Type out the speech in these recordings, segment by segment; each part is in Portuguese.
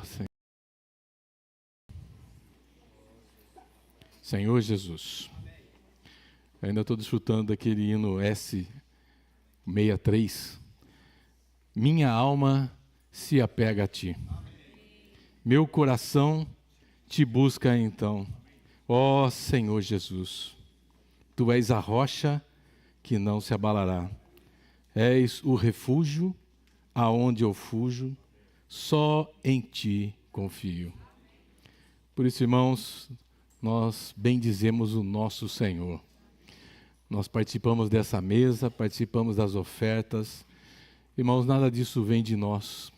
Senhor. Senhor Jesus, eu ainda estou desfrutando daquele hino S63. Minha alma se apega a Ti. Meu coração Te busca então. Ó Senhor Jesus, Tu és a rocha que não se abalará. És o refúgio aonde eu fujo, só em Ti confio. Por isso, irmãos, nós bendizemos o nosso Senhor. Nós participamos dessa mesa, participamos das ofertas. Irmãos, nada disso vem de nós.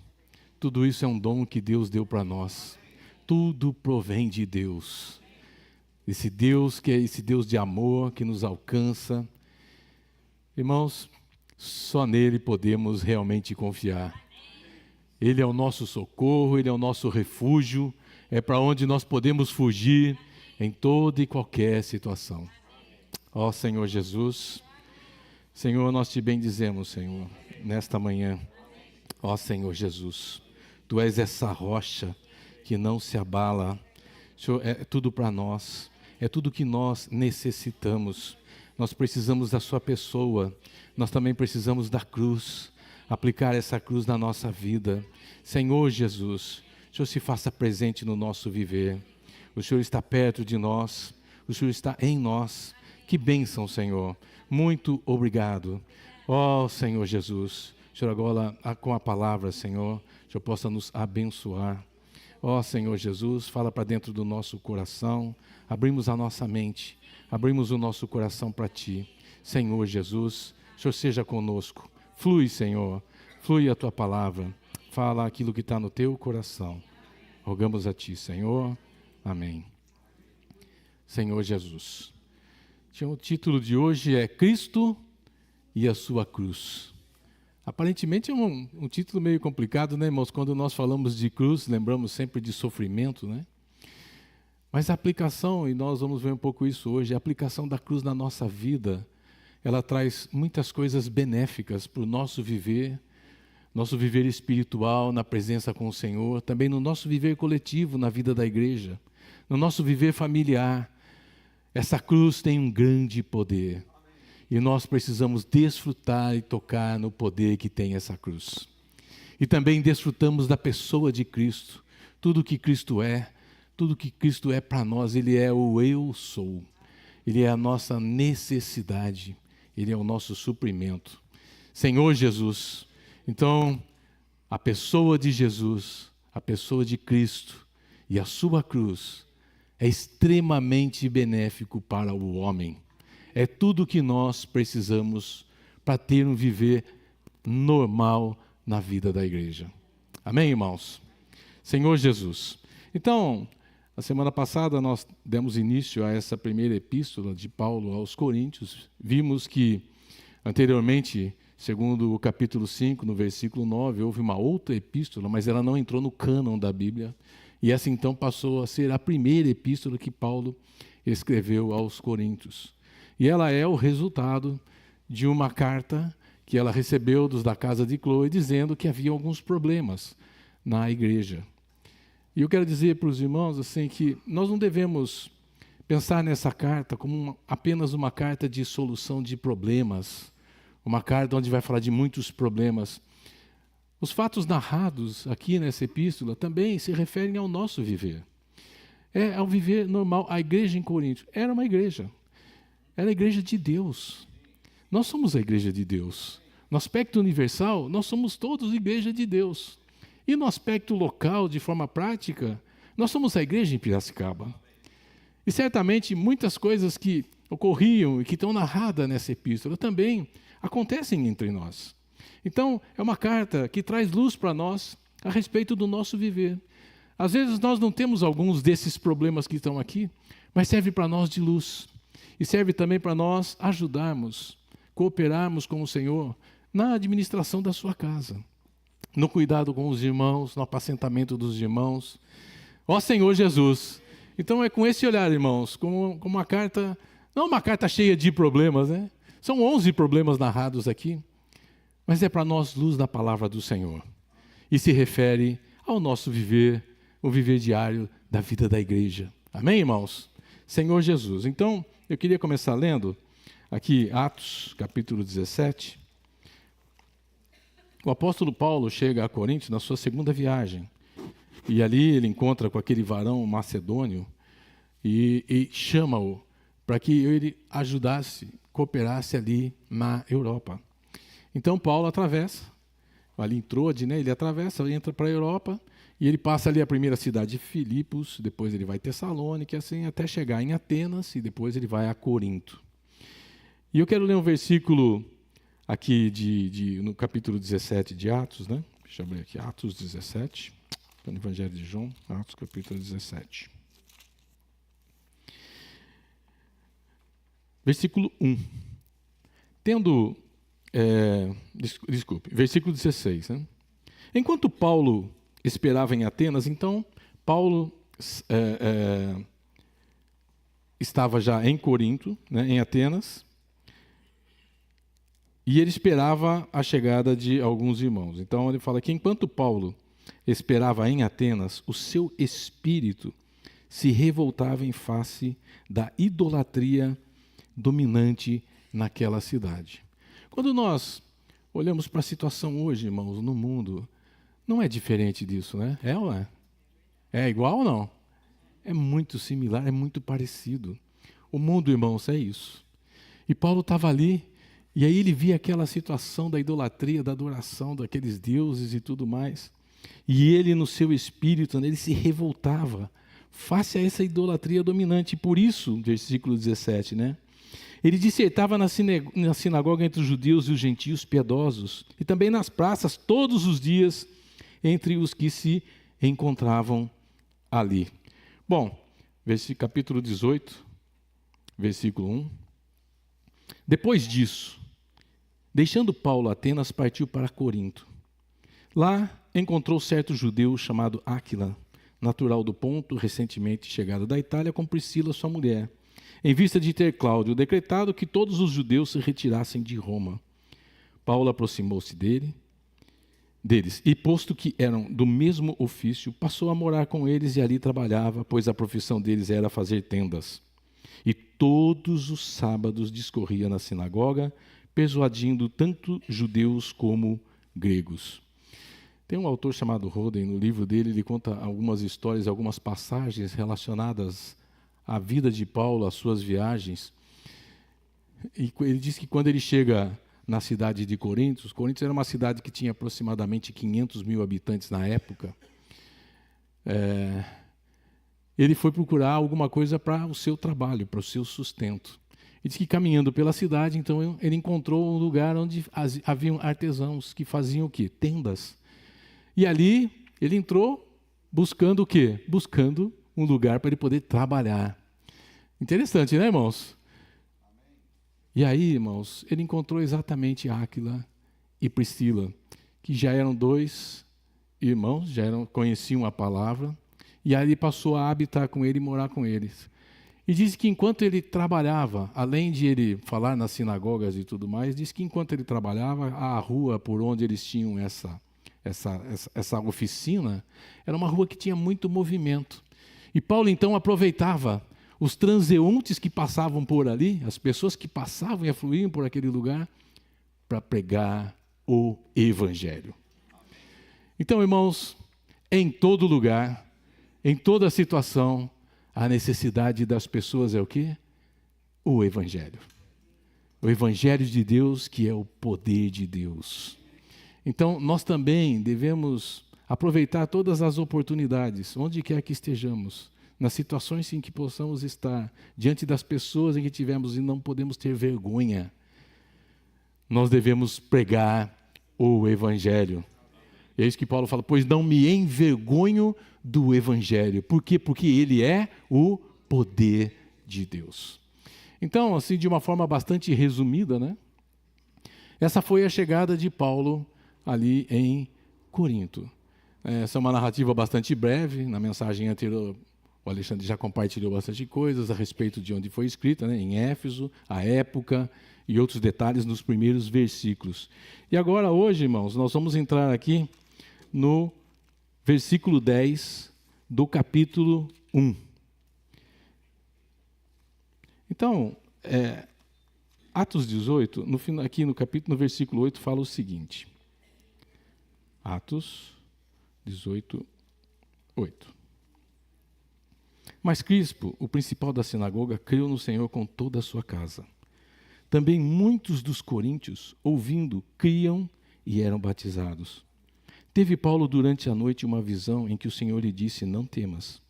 Tudo isso é um dom que Deus deu para nós. Tudo provém de Deus. Esse Deus que é esse Deus de amor que nos alcança. Irmãos, só nele podemos realmente confiar. Ele é o nosso socorro, Ele é o nosso refúgio, é para onde nós podemos fugir em toda e qualquer situação. Ó Senhor Jesus, Senhor, nós Te bendizemos, Senhor, nesta manhã. Ó Senhor Jesus, Tu és essa rocha que não se abala. Senhor, é tudo para nós, é tudo que nós necessitamos. Nós precisamos da Sua pessoa, nós também precisamos da cruz, aplicar essa cruz na nossa vida. Senhor Jesus, o Senhor se faça presente no nosso viver. O Senhor está perto de nós, o Senhor está em nós. Que bênção, Senhor. Muito obrigado. Ó Senhor Jesus, o Senhor agora com a palavra, Senhor, o Senhor possa nos abençoar. Ó Senhor Jesus, fala para dentro do nosso coração, abrimos a nossa mente, abrimos o nosso coração para Ti. Senhor Jesus, o Senhor seja conosco. Flui, Senhor, flui a Tua palavra. Fala aquilo que está no Teu coração. Rogamos a Ti, Senhor. Amém. Senhor Jesus. O título de hoje é Cristo e a Sua Cruz. Aparentemente é um título meio complicado, né, irmãos? Quando nós falamos de cruz, lembramos sempre de sofrimento, né? Mas a aplicação, e nós vamos ver um pouco isso hoje, a aplicação da cruz na nossa vida, ela traz muitas coisas benéficas para o nosso viver espiritual, na presença com o Senhor, também no nosso viver coletivo, na vida da igreja, no nosso viver familiar. Essa cruz tem um grande poder. E nós precisamos desfrutar e tocar no poder que tem essa cruz. E também desfrutamos da pessoa de Cristo. Tudo que Cristo é para nós, Ele é o eu sou. Ele é a nossa necessidade. Ele é o nosso suprimento. Senhor Jesus, então, a pessoa de Jesus, a pessoa de Cristo e a sua cruz é extremamente benéfico para o homem. É tudo que nós precisamos para ter um viver normal na vida da igreja. Amém, irmãos? Senhor Jesus. Então, a semana passada nós demos início a essa primeira epístola de Paulo aos Coríntios. Vimos que, anteriormente, segundo o capítulo 5, no versículo 9, houve uma outra epístola, mas ela não entrou no cânon da Bíblia. E essa então passou a ser a primeira epístola que Paulo escreveu aos Coríntios. E ela é o resultado de uma carta que ela recebeu dos da casa de Cloe, dizendo que havia alguns problemas na igreja. E eu quero dizer para os irmãos assim, que nós não devemos pensar nessa carta como apenas uma carta de solução de problemas, uma carta onde vai falar de muitos problemas. Os fatos narrados aqui nessa epístola também se referem ao nosso viver. É ao viver normal. A igreja em Corinto era uma igreja. Era a igreja de Deus. Nós somos a igreja de Deus. No aspecto universal, nós somos todos igreja de Deus. E no aspecto local, de forma prática, nós somos a igreja em Piracicaba. E certamente muitas coisas que ocorriam e que estão narradas nessa epístola também acontecem entre nós. Então, é uma carta que traz luz para nós a respeito do nosso viver. Às vezes nós não temos alguns desses problemas que estão aqui, mas serve para nós de luz. E serve também para nós ajudarmos, cooperarmos com o Senhor na administração da sua casa, no cuidado com os irmãos, no apacentamento dos irmãos. Ó Senhor Jesus! Então é com esse olhar, irmãos, com uma carta, não uma carta cheia de problemas, né? São 11 problemas narrados aqui, mas é para nós luz da palavra do Senhor. E se refere ao nosso viver, o viver diário da vida da igreja. Amém, irmãos? Senhor Jesus. Então, eu queria começar lendo aqui Atos, capítulo 17. O apóstolo Paulo chega a Corinto na sua segunda viagem. E ali ele encontra com aquele varão macedônio e chama-o para que ele ajudasse, cooperasse ali na Europa. Então Paulo atravessa, ali em Trode, né, ele atravessa, entra para a Europa, e ele passa ali a primeira cidade de Filipos, depois ele vai a Tessalônica, assim, até chegar em Atenas, e depois ele vai a Corinto. E eu quero ler um versículo aqui no capítulo 17 de Atos, né? Deixa eu abrir aqui, Atos 17, no Evangelho de João, Atos capítulo 17. Versículo 1. Versículo 16. Né? Enquanto Paulo esperava em Atenas, então, Paulo estava já em Corinto, né, em Atenas, e ele esperava a chegada de alguns irmãos. Então, ele fala que enquanto Paulo esperava em Atenas, o seu espírito se revoltava em face da idolatria dominante naquela cidade. Quando nós olhamos para a situação hoje, irmãos, no mundo, não é diferente disso, né? É ou não é? É igual ou não? É muito similar, é muito parecido. O mundo, irmãos, é isso. E Paulo estava ali, e aí ele via aquela situação da idolatria, da adoração daqueles deuses e tudo mais. E ele, no seu espírito, ele se revoltava face a essa idolatria dominante. E por isso, versículo 17, né? Ele dissertava na sinagoga entre os judeus e os gentios piedosos, e também nas praças todos os dias entre os que se encontravam ali. Bom, capítulo 18, versículo 1. Depois disso, deixando Paulo Atenas, partiu para Corinto. Lá encontrou certo judeu chamado Áquila, natural do Ponto, recentemente chegado da Itália, com Priscila, sua mulher, em vista de ter Cláudio decretado que todos os judeus se retirassem de Roma. Paulo aproximou-se deles, e posto que eram do mesmo ofício, passou a morar com eles e ali trabalhava, pois a profissão deles era fazer tendas. E todos os sábados discorria na sinagoga, persuadindo tanto judeus como gregos. Tem um autor chamado Roden, no livro dele, ele conta algumas histórias, algumas passagens relacionadas à vida de Paulo, às suas viagens. E ele diz que quando ele chega na cidade de Corinto era uma cidade que tinha aproximadamente 500 mil habitantes na época. Ele foi procurar alguma coisa para o seu trabalho, para o seu sustento. Ele diz que caminhando pela cidade, então ele encontrou um lugar onde haviam artesãos que faziam o quê? Tendas. E ali ele entrou buscando o quê? Buscando um lugar para ele poder trabalhar. Interessante, né, irmãos? E aí, irmãos, ele encontrou exatamente Áquila e Priscila, que já eram dois irmãos, conheciam a palavra, e aí ele passou a habitar com ele e morar com eles. E diz que enquanto ele trabalhava, além de ele falar nas sinagogas e tudo mais, diz que enquanto ele trabalhava, a rua por onde eles tinham essa oficina, era uma rua que tinha muito movimento. E Paulo, então, aproveitava os transeuntes que passavam por ali, as pessoas que passavam e afluíam por aquele lugar, para pregar o Evangelho. Então, irmãos, em todo lugar, em toda situação, a necessidade das pessoas é o quê? O Evangelho. O Evangelho de Deus, que é o poder de Deus. Então, nós também devemos aproveitar todas as oportunidades, onde quer que estejamos, nas situações em que possamos estar, diante das pessoas em que tivemos e não podemos ter vergonha. Nós devemos pregar o Evangelho. E é isso que Paulo fala, pois não me envergonho do Evangelho. Por quê? Porque ele é o poder de Deus. Então, assim, de uma forma bastante resumida, né? Essa foi a chegada de Paulo ali em Corinto. Essa é uma narrativa bastante breve. Na mensagem anterior, o Alexandre já compartilhou bastante coisas a respeito de onde foi escrita, né? Em Éfeso, a época e outros detalhes nos primeiros versículos. E agora, hoje, irmãos, nós vamos entrar aqui no versículo 10 do capítulo 1. Então, Atos 18, aqui no versículo 8, fala o seguinte. Atos 18, 8. Mas Crispo, o principal da sinagoga, creu no Senhor com toda a sua casa. Também muitos dos coríntios, ouvindo, criam e eram batizados. Teve Paulo durante a noite uma visão em que o Senhor lhe disse: não temas.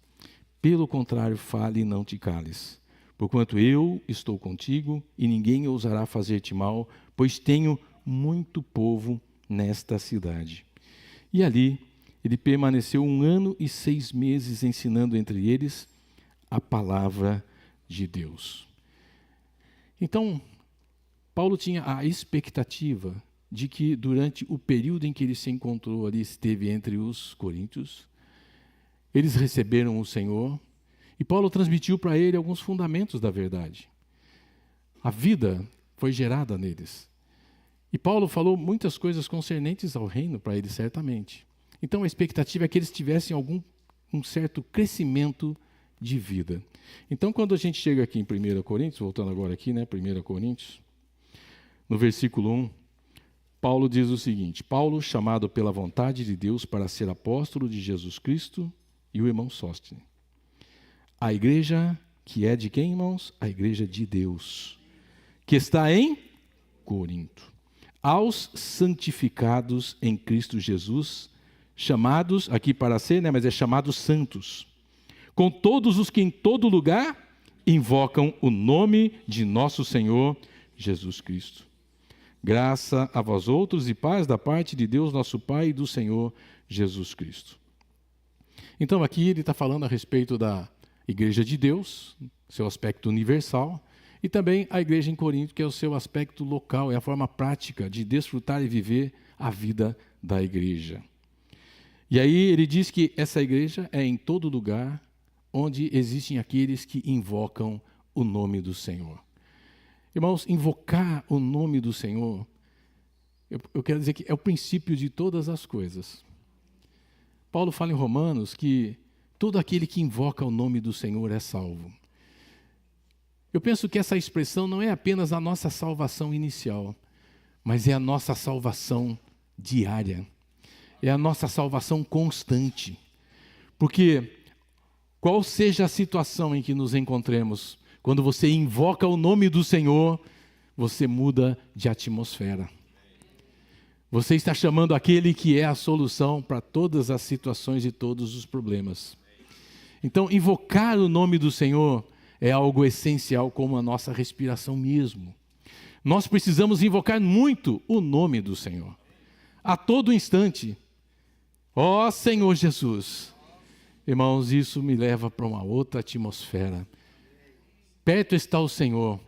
Pelo contrário, fale e não te cales. Porquanto eu estou contigo e ninguém ousará fazer-te mal, pois tenho muito povo nesta cidade. E ali ele permaneceu 1 ano e 6 meses ensinando entre eles a palavra de Deus. Então, Paulo tinha a expectativa de que durante o período em que ele se encontrou ali, esteve entre os coríntios, eles receberam o Senhor, e Paulo transmitiu para ele alguns fundamentos da verdade. A vida foi gerada neles. E Paulo falou muitas coisas concernentes ao reino para eles, certamente. Então a expectativa é que eles tivessem um certo crescimento de vida. Então quando a gente chega aqui em 1 Coríntios, voltando agora aqui, 1 Coríntios, no versículo 1, Paulo diz o seguinte: Paulo, chamado pela vontade de Deus para ser apóstolo de Jesus Cristo, e o irmão Sóstene. A igreja que é de quem, irmãos? A igreja de Deus, que está em Corinto. Aos santificados em Cristo Jesus, chamados aqui para ser, mas é chamados santos, com todos os que em todo lugar invocam o nome de nosso Senhor Jesus Cristo. Graça a vós outros e paz da parte de Deus nosso Pai e do Senhor Jesus Cristo. Então aqui ele está falando a respeito da igreja de Deus, seu aspecto universal, e também a igreja em Corinto, que é o seu aspecto local, é a forma prática de desfrutar e viver a vida da igreja. E aí ele diz que essa igreja é em todo lugar onde existem aqueles que invocam o nome do Senhor. Irmãos, invocar o nome do Senhor, eu quero dizer que é o princípio de todas as coisas. Paulo fala em Romanos que todo aquele que invoca o nome do Senhor é salvo. Eu penso que essa expressão não é apenas a nossa salvação inicial, mas é a nossa salvação diária. É a nossa salvação constante. Porque qual seja a situação em que nos encontremos, quando você invoca o nome do Senhor, você muda de atmosfera. Você está chamando aquele que é a solução para todas as situações e todos os problemas. Então, invocar o nome do Senhor é algo essencial, como a nossa respiração mesmo. Nós precisamos invocar muito o nome do Senhor. A todo instante. Ó Senhor Jesus. Irmãos, isso me leva para uma outra atmosfera. Perto está o Senhor,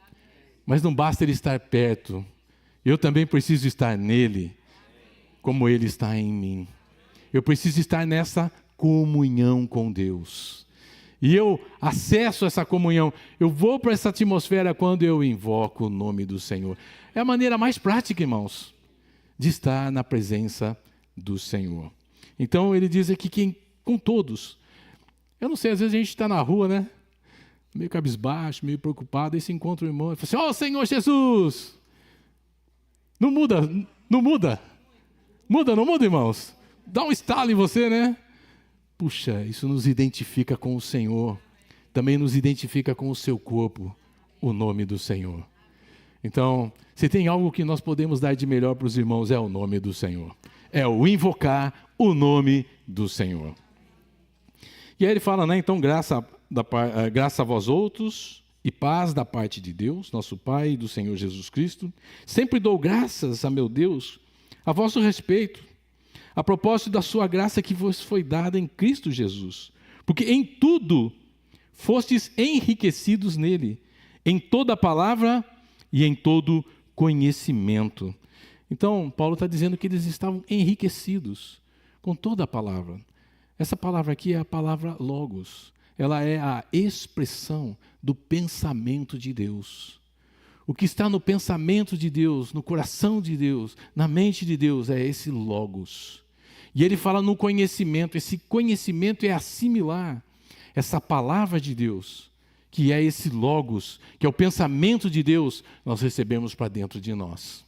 mas não basta Ele estar perto. Eu também preciso estar nele, como Ele está em mim. Eu preciso estar nessa comunhão com Deus. E eu acesso essa comunhão, eu vou para essa atmosfera quando eu invoco o nome do Senhor. É a maneira mais prática, irmãos, de estar na presença do Senhor. Então ele diz aqui que com todos. Eu não sei, às vezes a gente está na rua, meio cabisbaixo, meio preocupado, e se encontra um irmão e fala assim: ó Senhor Jesus! Não muda, não muda. Não muda, irmãos? Dá um estalo em você, Puxa, isso nos identifica com o Senhor, também nos identifica com o seu corpo, o nome do Senhor. Então, se tem algo que nós podemos dar de melhor para os irmãos, é o nome do Senhor. É o invocar o nome do Senhor. E aí ele fala, então, graça a vós outros e paz da parte de Deus, nosso Pai e do Senhor Jesus Cristo. Sempre dou graças a meu Deus a vosso respeito, a propósito da sua graça que vos foi dada em Cristo Jesus, porque em tudo fostes enriquecidos nele, em toda palavra e em todo conhecimento. Então, Paulo está dizendo que eles estavam enriquecidos com toda a palavra. Essa palavra aqui é a palavra logos, ela é a expressão do pensamento de Deus. O que está no pensamento de Deus, no coração de Deus, na mente de Deus, é esse logos. E ele fala no conhecimento. Esse conhecimento é assimilar essa palavra de Deus, que é esse logos, que é o pensamento de Deus, nós recebemos para dentro de nós.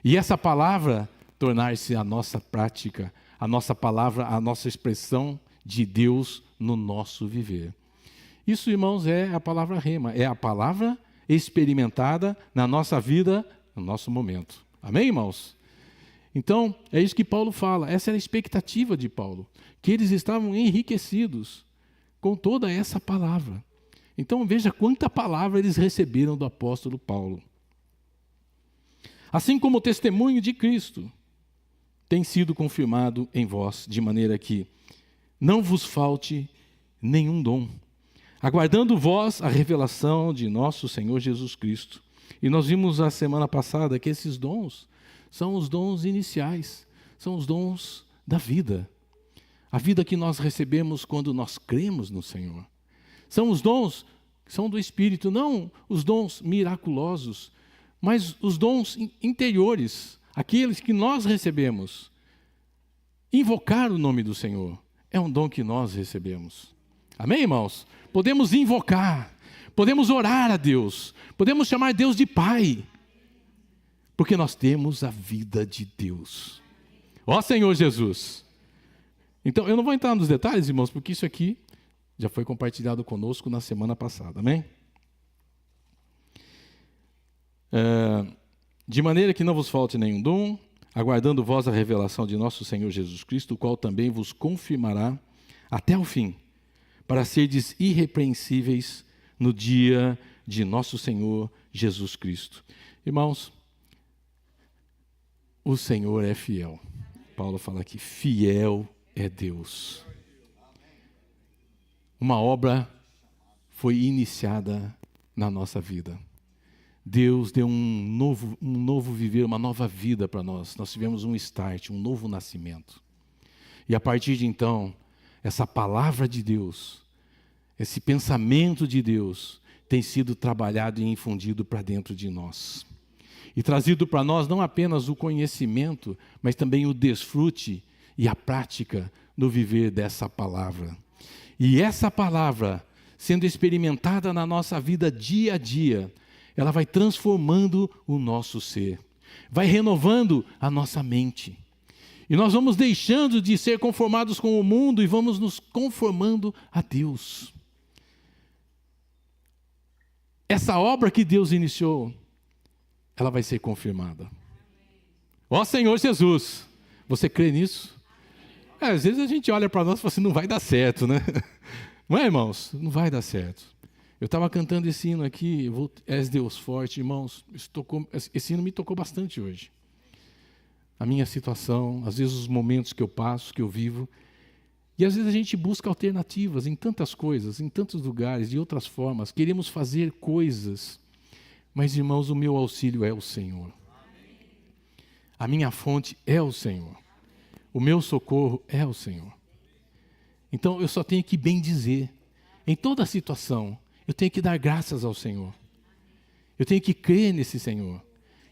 E essa palavra tornar-se a nossa prática, a nossa palavra, a nossa expressão de Deus no nosso viver. Isso, irmãos, é a palavra rema, é a palavra experimentada na nossa vida, no nosso momento. Amém, irmãos? Então, é isso que Paulo fala, essa era a expectativa de Paulo, que eles estavam enriquecidos com toda essa palavra. Então veja quanta palavra eles receberam do apóstolo Paulo. Assim como o testemunho de Cristo tem sido confirmado em vós, de maneira que não vos falte nenhum dom, aguardando vós a revelação de nosso Senhor Jesus Cristo. E nós vimos a semana passada que esses dons são os dons iniciais, são os dons da vida. A vida que nós recebemos quando nós cremos no Senhor. São os dons que são do Espírito, não os dons miraculosos, mas os dons interiores, aqueles que nós recebemos. Invocar o nome do Senhor é um dom que nós recebemos. Amém, irmãos? Podemos invocar, podemos orar a Deus, podemos chamar Deus de Pai, porque nós temos a vida de Deus. Ó Senhor Jesus! Então, eu não vou entrar nos detalhes, irmãos, porque isso aqui já foi compartilhado conosco na semana passada, amém? De maneira que não vos falte nenhum dom, aguardando vós a revelação de nosso Senhor Jesus Cristo, o qual também vos confirmará até o fim, para serdes irrepreensíveis no dia de nosso Senhor Jesus Cristo. Irmãos, o Senhor é fiel. Paulo fala aqui, fiel é Deus. Uma obra foi iniciada na nossa vida. Deus deu um novo viver, uma nova vida para nós. Nós tivemos um start, um novo nascimento. E a partir de então, essa palavra de Deus, esse pensamento de Deus, tem sido trabalhado e infundido para dentro de nós. E trazido para nós não apenas o conhecimento, mas também o desfrute e a prática no viver dessa palavra. E essa palavra, sendo experimentada na nossa vida dia a dia, ela vai transformando o nosso ser, vai renovando a nossa mente. E nós vamos deixando de ser conformados com o mundo e vamos nos conformando a Deus. Essa obra que Deus iniciou, ela vai ser confirmada. Ó Senhor Jesus, você crê nisso? Às vezes a gente olha para nós e fala assim, não vai dar certo, né? Não é, irmãos? Não vai dar certo. Eu estava cantando esse hino aqui, És Deus Forte, irmãos, esse hino me tocou bastante hoje. A minha situação, às vezes os momentos que eu passo, que eu vivo. E às vezes a gente busca alternativas em tantas coisas, em tantos lugares, de outras formas. Queremos fazer coisas, mas, irmãos, o meu auxílio é o Senhor. A minha fonte é o Senhor. O meu socorro é o Senhor. Então eu só tenho que bem dizer, em toda situação, eu tenho que dar graças ao Senhor. Eu tenho que crer nesse Senhor.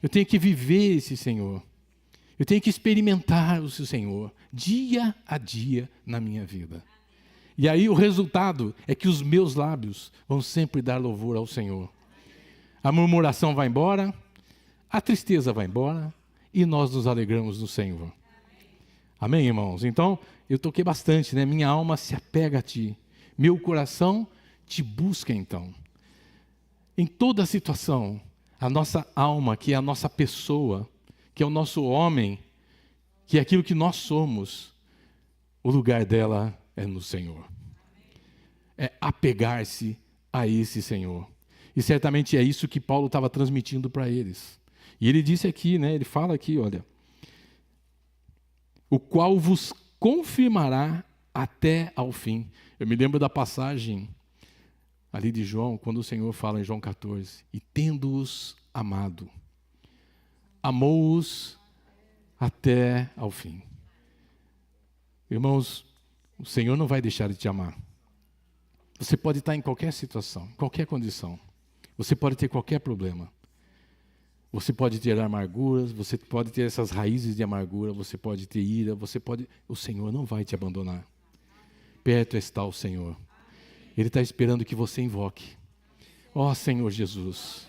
Eu tenho que viver esse Senhor. Eu tenho que experimentar o seu Senhor, dia a dia na minha vida. E aí o resultado é que os meus lábios vão sempre dar louvor ao Senhor. A murmuração vai embora, a tristeza vai embora e nós nos alegramos no Senhor. Amém, irmãos? Então, eu toquei bastante, né? Minha alma se apega a Ti. Meu coração te busca, então. Em toda situação, a nossa alma, que é a nossa pessoa, que é o nosso homem, que é aquilo que nós somos, o lugar dela é no Senhor. É apegar-se a esse Senhor. E certamente é isso que Paulo estava transmitindo para eles. E ele disse aqui, né? Ele fala aqui, olha, o qual vos confirmará até ao fim. Eu me lembro da passagem ali de João, quando o Senhor fala em João 14, e tendo-os amado, amou-os até ao fim. Irmãos, o Senhor não vai deixar de te amar. Você pode estar em qualquer situação, qualquer condição. Você pode ter qualquer problema. Você pode ter amarguras, você pode ter essas raízes de amargura, você pode ter ira, o Senhor não vai te abandonar. Perto está o Senhor. Ele está esperando que você invoque. Ó Senhor Jesus.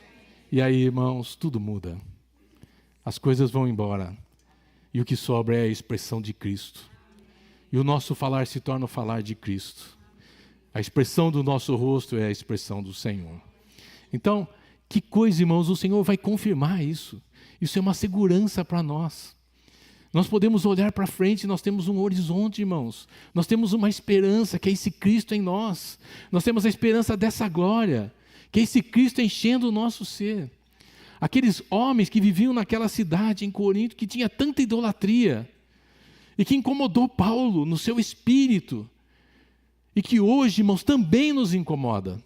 E aí, irmãos, tudo muda. As coisas vão embora. E o que sobra é a expressão de Cristo. E o nosso falar se torna o falar de Cristo. A expressão do nosso rosto é a expressão do Senhor. Então, que coisa, irmãos, o Senhor vai confirmar isso. Isso é uma segurança para nós. Nós podemos olhar para frente, nós temos um horizonte, irmãos. Nós temos uma esperança, que é esse Cristo em nós. Nós temos a esperança dessa glória, que é esse Cristo enchendo o nosso ser. Aqueles homens que viviam naquela cidade em Corinto, que tinha tanta idolatria, e que incomodou Paulo no seu espírito, e que hoje, irmãos, também nos incomoda.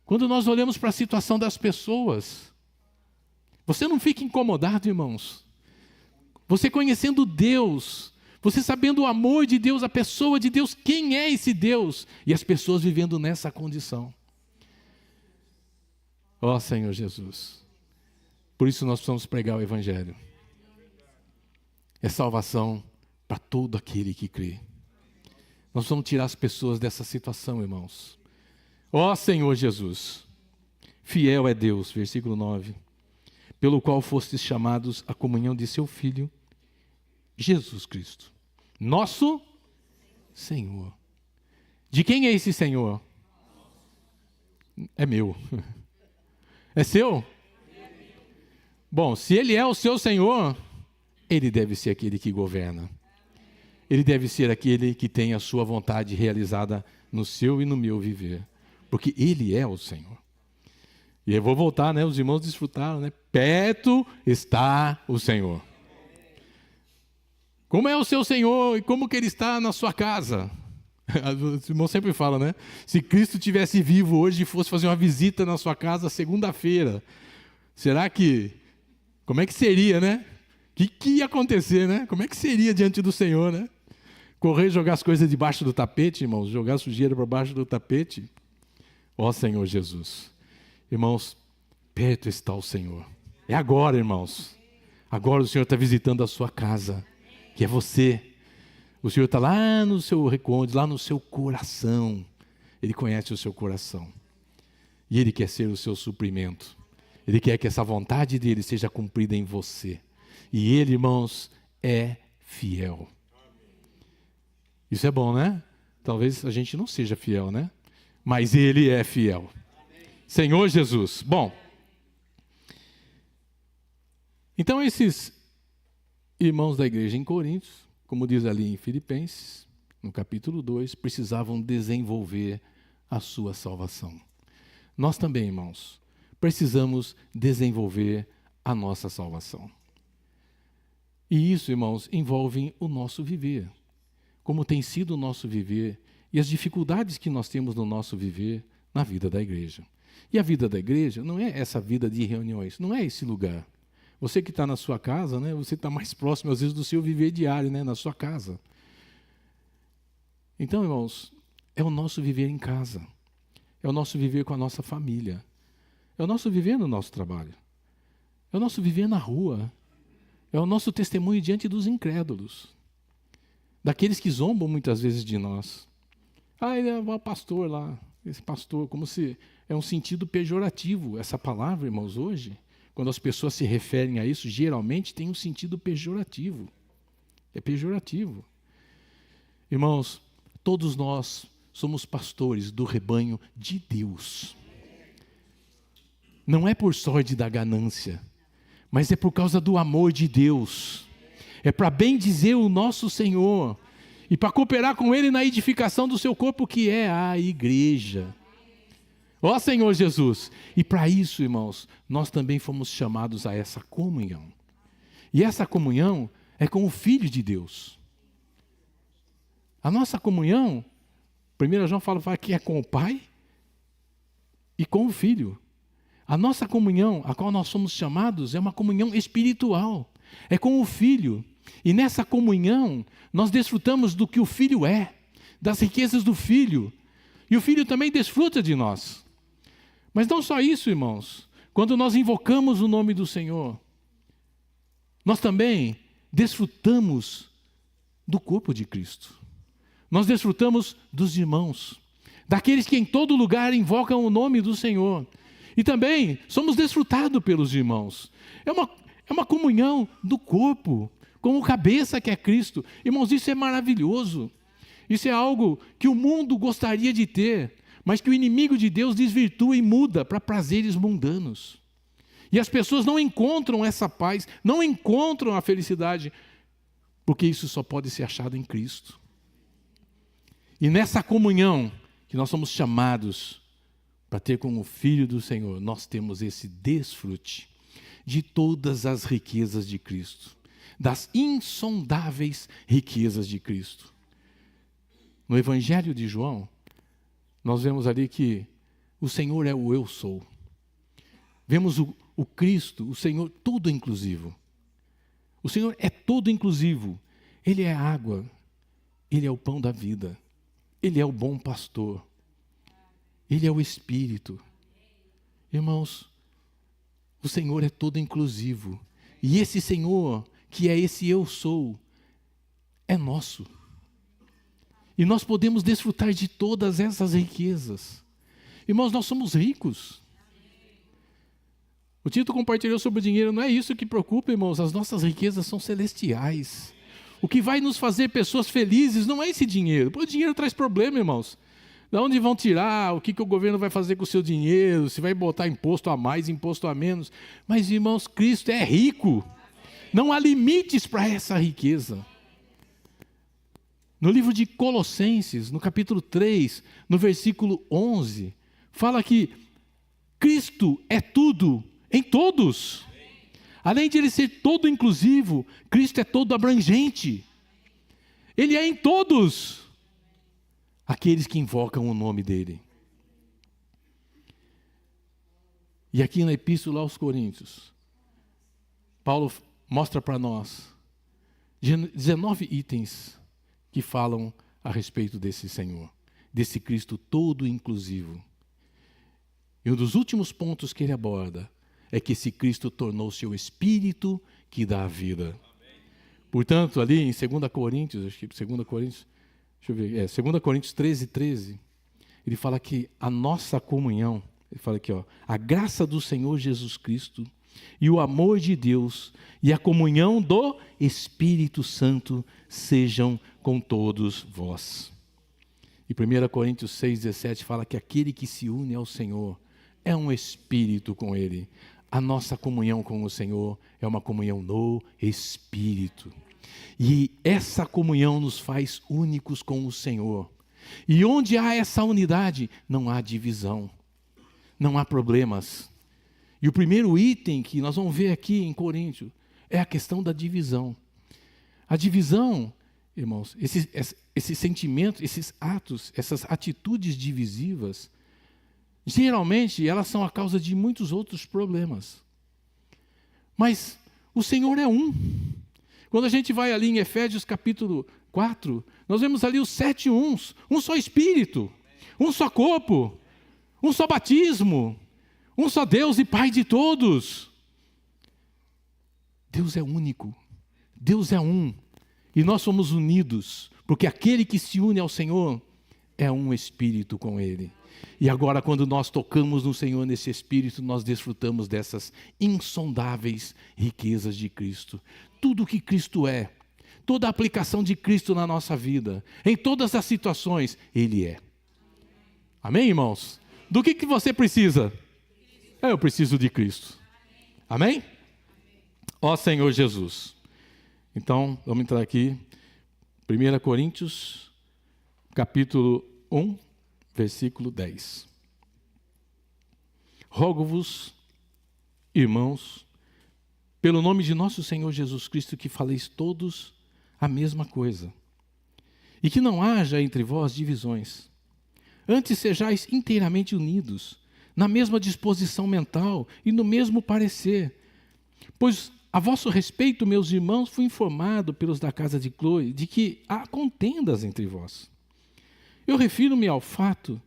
Quando nós olhamos para a situação das pessoas, você não fica incomodado, irmãos? Você conhecendo Deus, você sabendo o amor de Deus, a pessoa de Deus, quem é esse Deus? E as pessoas vivendo nessa condição. Ó Senhor Jesus. Por isso nós precisamos pregar o Evangelho. É salvação para todo aquele que crê. Nós vamos tirar as pessoas dessa situação, irmãos. Ó Senhor Jesus, fiel é Deus, versículo 9, pelo qual fostes chamados à comunhão de seu Filho, Jesus Cristo, nosso Senhor. De quem é esse Senhor? É meu. É seu? Bom, se Ele é o seu Senhor, Ele deve ser aquele que governa. Ele deve ser aquele que tem a sua vontade realizada no seu e no meu viver. Porque Ele é o Senhor. E eu vou voltar, né? Os irmãos desfrutaram, né? Perto está o Senhor. Como é o seu Senhor e como que Ele está na sua casa? Os irmãos sempre falam, né? Se Cristo estivesse vivo hoje e fosse fazer uma visita na sua casa segunda-feira, será que... Como é que seria, né? O que ia acontecer, né? Como é que seria diante do Senhor, né? Correr, jogar as coisas debaixo do tapete, irmãos? Jogar sujeira para baixo do tapete? Ó Senhor Jesus. Irmãos, perto está o Senhor. É agora, irmãos. Agora o Senhor está visitando a sua casa, que é você. O Senhor está lá no seu recôndito, lá no seu coração. Ele conhece o seu coração. E Ele quer ser o seu suprimento. Ele quer que essa vontade dEle seja cumprida em você. E Ele, irmãos, é fiel. Isso é bom, né? Talvez a gente não seja fiel, né? Mas Ele é fiel. Senhor Jesus. Bom, então esses irmãos da igreja em Corinto, como diz ali em Filipenses, no capítulo 2, precisavam desenvolver a sua salvação. Nós também, irmãos, precisamos desenvolver a nossa salvação. E isso, irmãos, envolve o nosso viver. Como tem sido o nosso viver e as dificuldades que nós temos no nosso viver na vida da igreja. E a vida da igreja não é essa vida de reuniões, não é esse lugar. Você que está na sua casa, né, você está mais próximo, às vezes, do seu viver diário, né, na sua casa. Então, irmãos, é o nosso viver em casa. É o nosso viver com a nossa família. É o nosso viver no nosso trabalho. É o nosso viver na rua. É o nosso testemunho diante dos incrédulos. Daqueles que zombam muitas vezes de nós. Ah, ele é o pastor lá. Esse pastor, como se... É um sentido pejorativo. Essa palavra, irmãos, hoje, quando as pessoas se referem a isso, geralmente tem um sentido pejorativo. É pejorativo. Irmãos, todos nós somos pastores do rebanho de Deus. Não é por sorte da ganância, mas é por causa do amor de Deus. É para bem dizer o nosso Senhor e para cooperar com Ele na edificação do seu corpo, que é a igreja. Ó Senhor Jesus! E para isso, irmãos, nós também fomos chamados a essa comunhão. E essa comunhão é com o Filho de Deus. A nossa comunhão, 1 João fala que é com o Pai e com o Filho. A nossa comunhão, a qual nós somos chamados, é uma comunhão espiritual. É com o Filho. E nessa comunhão, nós desfrutamos do que o Filho é, das riquezas do Filho. E o Filho também desfruta de nós. Mas não só isso, irmãos. quando nós invocamos o nome do Senhor, nós também desfrutamos do corpo de Cristo. Nós desfrutamos dos irmãos, daqueles que em todo lugar invocam o nome do Senhor. E também somos desfrutados pelos irmãos. É uma comunhão do corpo, com o cabeça que é Cristo. Irmãos, isso é maravilhoso. Isso é algo que o mundo gostaria de ter, mas que o inimigo de Deus desvirtua e muda para prazeres mundanos. E as pessoas não encontram essa paz, não encontram a felicidade, porque isso só pode ser achado em Cristo. E nessa comunhão que nós somos chamados para ter com o Filho do Senhor, nós temos esse desfrute de todas as riquezas de Cristo, das insondáveis riquezas de Cristo. No Evangelho de João, nós vemos ali que o Senhor é o eu sou. Vemos o Cristo, o Senhor todo inclusivo. O Senhor é todo inclusivo. Ele é a água, Ele é o pão da vida, Ele é o bom pastor, Ele é o Espírito. Irmãos, o Senhor é todo inclusivo. E esse Senhor, que é esse eu sou, é nosso. E nós podemos desfrutar de todas essas riquezas. Irmãos, nós somos ricos. O Tito compartilhou sobre o dinheiro, não é isso que preocupa, irmãos. As nossas riquezas são celestiais. O que vai nos fazer pessoas felizes não é esse dinheiro. O dinheiro traz problema, irmãos. De onde vão tirar? O que o governo vai fazer com o seu dinheiro? Se vai botar imposto a mais, imposto a menos. Mas, irmãos, Cristo é rico. Não há limites para essa riqueza. No livro de Colossenses, no capítulo 3, no versículo 11, fala que Cristo é tudo em todos. Além de Ele ser todo inclusivo, Cristo é todo abrangente. Ele é em todos aqueles que invocam o nome dEle. E aqui na Epístola aos Coríntios, Paulo mostra para nós 19 itens que falam a respeito desse Senhor, desse Cristo todo inclusivo. E um dos últimos pontos que ele aborda é que esse Cristo tornou-se o Espírito que dá a vida. Portanto, ali em 2 Coríntios, acho que 2 Coríntios, deixa eu ver, 2 Coríntios 13, ele fala que a nossa comunhão, ele fala aqui, a graça do Senhor Jesus Cristo e o amor de Deus e a comunhão do Espírito Santo sejam com todos vós. E 1 Coríntios 6,17 fala que aquele que se une ao Senhor é um espírito com Ele. A nossa comunhão com o Senhor é uma comunhão no Espírito. E essa comunhão nos faz únicos com o Senhor. E onde há essa unidade, não há divisão, não há problemas. E o primeiro item que nós vamos ver aqui em Coríntios é a questão da divisão. A divisão, irmãos, esse sentimento, esses atos, essas atitudes divisivas, geralmente elas são a causa de muitos outros problemas. Mas o Senhor é um. Quando a gente vai ali em Efésios capítulo 4, nós vemos ali os 7 uns, um só Espírito, um só corpo, um só batismo, um só Deus e Pai de todos. Deus é único, Deus é um, e nós somos unidos, porque aquele que se une ao Senhor é um Espírito com Ele. E agora, quando nós tocamos no Senhor nesse Espírito, nós desfrutamos dessas insondáveis riquezas de Cristo. Tudo o que Cristo é, toda a aplicação de Cristo na nossa vida, em todas as situações, Ele é. Amém, irmãos? Do que você precisa? Eu preciso de Cristo. Amém? Ó Senhor Jesus. Então, vamos entrar aqui. 1 Coríntios, capítulo 1, versículo 10. Rogo-vos, irmãos, pelo nome de nosso Senhor Jesus Cristo, que faleis todos a mesma coisa, e que não haja entre vós divisões. Antes sejais inteiramente unidos, na mesma disposição mental e no mesmo parecer. Pois a vosso respeito, meus irmãos, fui informado pelos da casa de Cloe de que há contendas entre vós. Eu refiro-me ao fato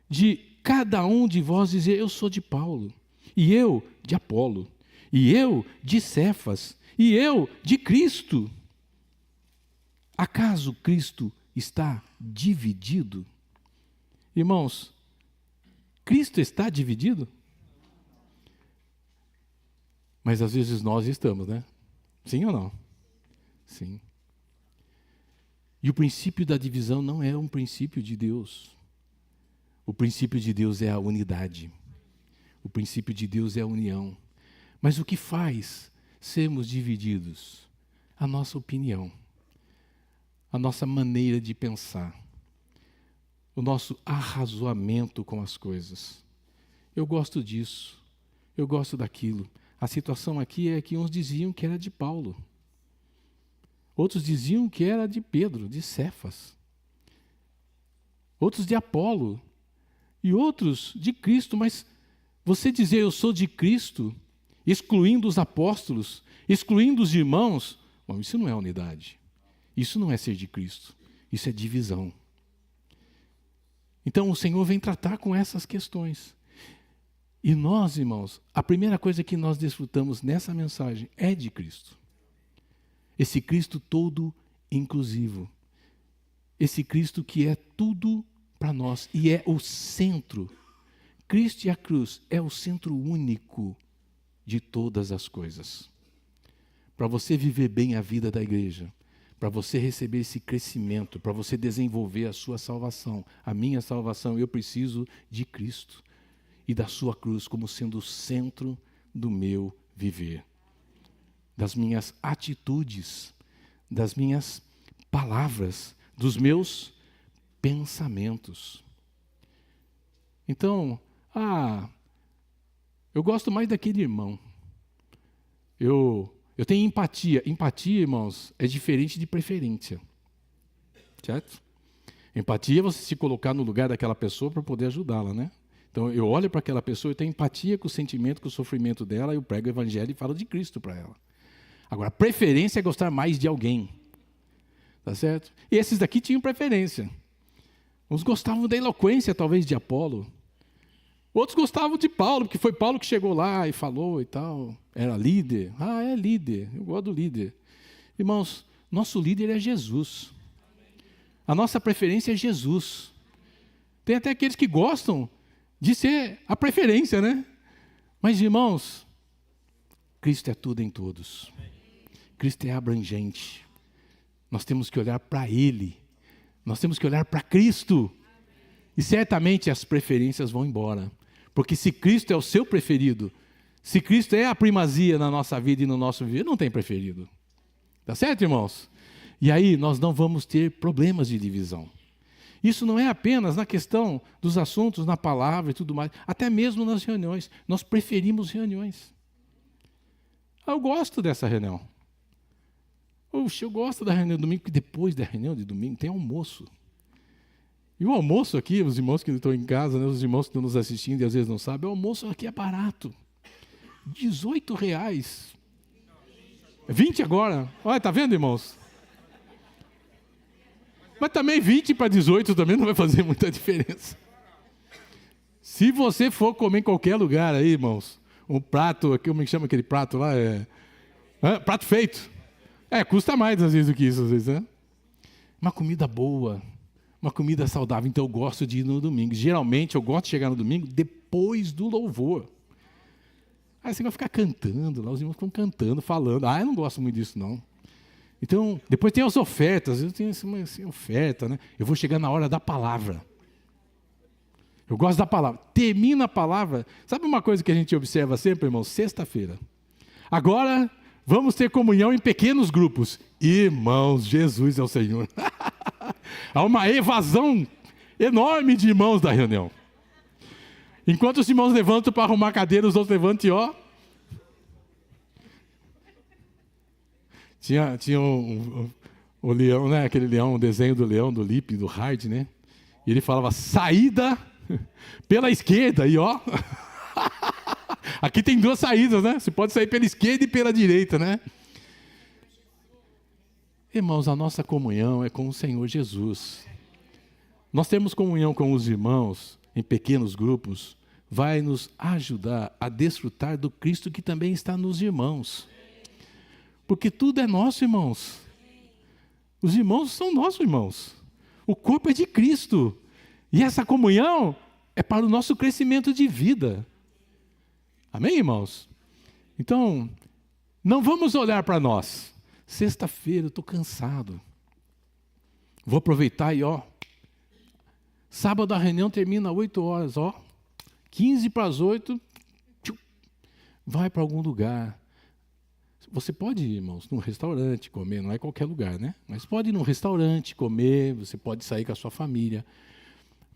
de cada um de vós dizer, eu sou de Paulo, e eu de Apolo, e eu de Cefas, e eu de Cristo. Acaso Cristo está dividido? Irmãos, Cristo está dividido? Mas às vezes nós estamos, né? Sim ou não? Sim. E o princípio da divisão não é um princípio de Deus. O princípio de Deus é a unidade. O princípio de Deus é a união. Mas o que faz sermos divididos? A nossa opinião, a nossa maneira de pensar, o nosso arrazoamento com as coisas. Eu gosto disso, eu gosto daquilo. A situação aqui é que uns diziam que era de Paulo. Outros diziam que era de Pedro, de Cefas. Outros de Apolo. E outros de Cristo. Mas você dizer eu sou de Cristo, excluindo os apóstolos, excluindo os irmãos, bom, isso não é unidade. Isso não é ser de Cristo. Isso é divisão. Então o Senhor vem tratar com essas questões. E nós, irmãos, a primeira coisa que nós desfrutamos nessa mensagem é de Cristo. Esse Cristo todo inclusivo. Esse Cristo que é tudo para nós e é o centro. Cristo e a cruz é o centro único de todas as coisas. Para você viver bem a vida da igreja, para você receber esse crescimento, para você desenvolver a sua salvação, a minha salvação, eu preciso de Cristo e da sua cruz como sendo o centro do meu viver, das minhas atitudes, das minhas palavras, dos meus pensamentos. Então, eu gosto mais daquele irmão. Eu tenho empatia. Empatia, irmãos, é diferente de preferência. Certo? Empatia é você se colocar no lugar daquela pessoa para poder ajudá-la, né? Então, eu olho para aquela pessoa, eu tenho empatia com o sentimento, com o sofrimento dela, eu prego o evangelho e falo de Cristo para ela. Agora, preferência é gostar mais de alguém. Tá certo? E esses daqui tinham preferência. Uns gostavam da eloquência, talvez, de Apolo. Outros gostavam de Paulo, porque foi Paulo que chegou lá e falou e tal. Era líder. É líder. Eu gosto do líder. Irmãos, nosso líder é Jesus. A nossa preferência é Jesus. Tem até aqueles que gostam de ser a preferência, né? Mas, irmãos, Cristo é tudo em todos. Cristo é abrangente. Nós temos que olhar para Ele. Nós temos que olhar para Cristo. E certamente as preferências vão embora. Porque se Cristo é o seu preferido, se Cristo é a primazia na nossa vida e no nosso viver, não tem preferido. Tá certo, irmãos? E aí nós não vamos ter problemas de divisão. Isso não é apenas na questão dos assuntos, na palavra e tudo mais. Até mesmo nas reuniões. Nós preferimos reuniões. Eu gosto dessa reunião. Eu gosto da reunião de domingo, porque depois da reunião de domingo tem almoço. E o almoço aqui, os irmãos que estão em casa, né, os irmãos que estão nos assistindo e às vezes não sabem, o almoço aqui é barato. R$18. 20 agora. Olha, tá vendo, irmãos? Mas também 20 para 18 também não vai fazer muita diferença. Se você for comer em qualquer lugar aí, irmãos, um prato, como é que chama aquele prato lá? Prato feito. Custa mais às vezes do que isso, às vezes, né? Uma comida boa, uma comida saudável. Então eu gosto de ir no domingo. Geralmente eu gosto de chegar no domingo depois do louvor. Aí você vai ficar cantando, lá os irmãos ficam cantando, falando. Eu não gosto muito disso, não. Então, depois tem as ofertas. Eu tenho assim, oferta, né? Eu vou chegar na hora da palavra. Eu gosto da palavra. Termina a palavra. Sabe uma coisa que a gente observa sempre, irmão? Sexta-feira. Agora, vamos ter comunhão em pequenos grupos. Irmãos, Jesus é o Senhor. Há uma evasão enorme de irmãos da reunião. Enquanto os irmãos levantam para arrumar a cadeira, os outros levantam e ó. Tinha o leão, né? Aquele leão, o desenho do leão, do Lipe, do Hard, né? E ele falava, saída pela esquerda, e ó. Aqui tem duas saídas, né? Você pode sair pela esquerda e pela direita, né? Irmãos, a nossa comunhão é com o Senhor Jesus. Nós temos comunhão com os irmãos em pequenos grupos vai nos ajudar a desfrutar do Cristo que também está nos irmãos. Porque tudo é nosso, irmãos. Os irmãos são nossos irmãos. O corpo é de Cristo. E essa comunhão é para o nosso crescimento de vida. Amém, irmãos? Então, não vamos olhar para nós. Sexta-feira, eu estou cansado. Vou aproveitar e sábado a reunião termina às 8 horas, 15 para as 8, vai para algum lugar. Você pode ir, irmãos, num restaurante comer, não é qualquer lugar, né? Mas pode ir num restaurante comer, você pode sair com a sua família.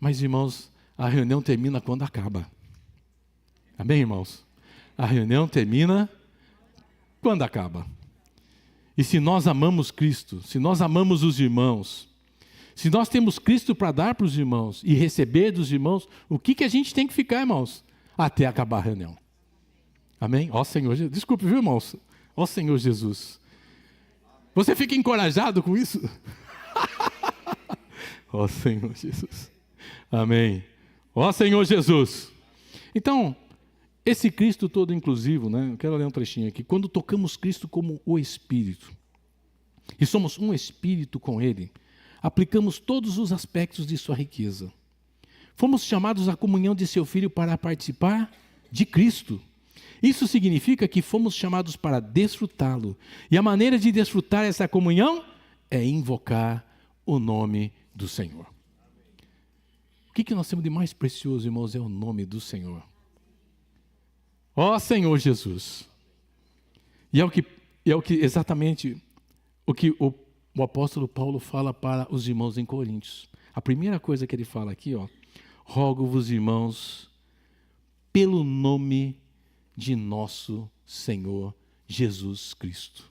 Mas, irmãos, a reunião termina quando acaba. Amém, irmãos? A reunião termina quando acaba. E se nós amamos Cristo, se nós amamos os irmãos, se nós temos Cristo para dar para os irmãos e receber dos irmãos, o que a gente tem que ficar, irmãos? Até acabar a reunião. Amém? Senhor Jesus. Desculpe, viu, irmãos? Senhor Jesus. Você fica encorajado com isso? Senhor Jesus. Amém. Senhor Jesus. Então, esse Cristo todo inclusivo, né? Eu quero ler um trechinho aqui. Quando tocamos Cristo como o Espírito, e somos um Espírito com Ele, aplicamos todos os aspectos de sua riqueza. Fomos chamados à comunhão de seu Filho para participar de Cristo. Isso significa que fomos chamados para desfrutá-lo. E a maneira de desfrutar essa comunhão é invocar o nome do Senhor. O que nós temos de mais precioso, irmãos, é o nome do Senhor. Senhor Jesus. E é o que exatamente o que o apóstolo Paulo fala para os irmãos em Coríntios. A primeira coisa que ele fala aqui, rogo-vos, irmãos, pelo nome de nosso Senhor Jesus Cristo.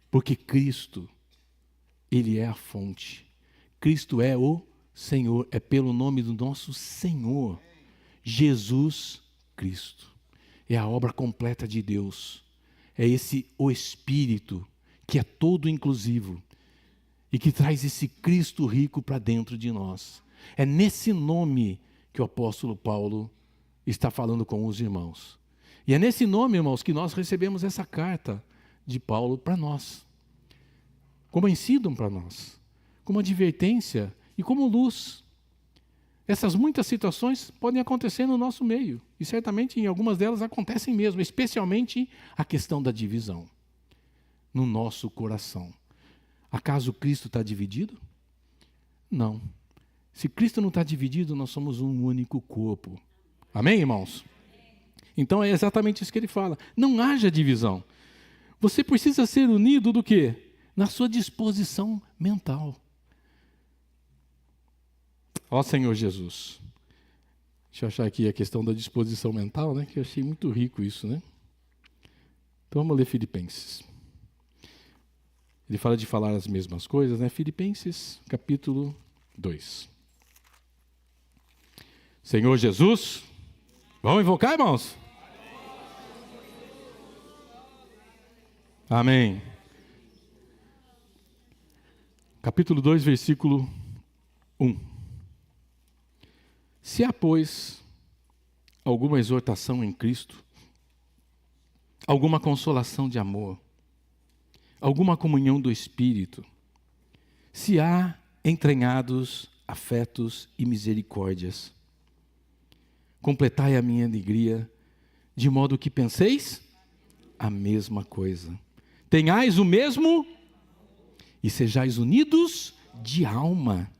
Porque Cristo, Ele é a fonte. Cristo é o Senhor, é pelo nome do nosso Senhor, Jesus Cristo. É a obra completa de Deus. É o Espírito que é todo inclusivo e que traz esse Cristo rico para dentro de nós. É nesse nome que o apóstolo Paulo está falando com os irmãos. E é nesse nome, irmãos, que nós recebemos essa carta de Paulo para nós. Como ensino para nós, como advertência e como luz. Essas muitas situações podem acontecer no nosso meio. E certamente em algumas delas acontecem mesmo, especialmente a questão da divisão no nosso coração. Acaso Cristo está dividido? Não. Se Cristo não está dividido, nós somos um único corpo. Amém, irmãos? Então é exatamente isso que ele fala. Não haja divisão. Você precisa ser unido do quê? Na sua disposição mental. Senhor Jesus. Deixa eu achar aqui a questão da disposição mental, né? Que eu achei muito rico isso, né? Então vamos ler Filipenses. Ele fala de falar as mesmas coisas, né? Filipenses, capítulo 2. Senhor Jesus, vamos invocar, irmãos? Amém. Capítulo 2, versículo 1. Se há, pois, alguma exortação em Cristo, alguma consolação de amor, alguma comunhão do Espírito, se há entranhados afetos e misericórdias, completai a minha alegria, de modo que penseis a mesma coisa. Tenhais o mesmo e sejais unidos de alma,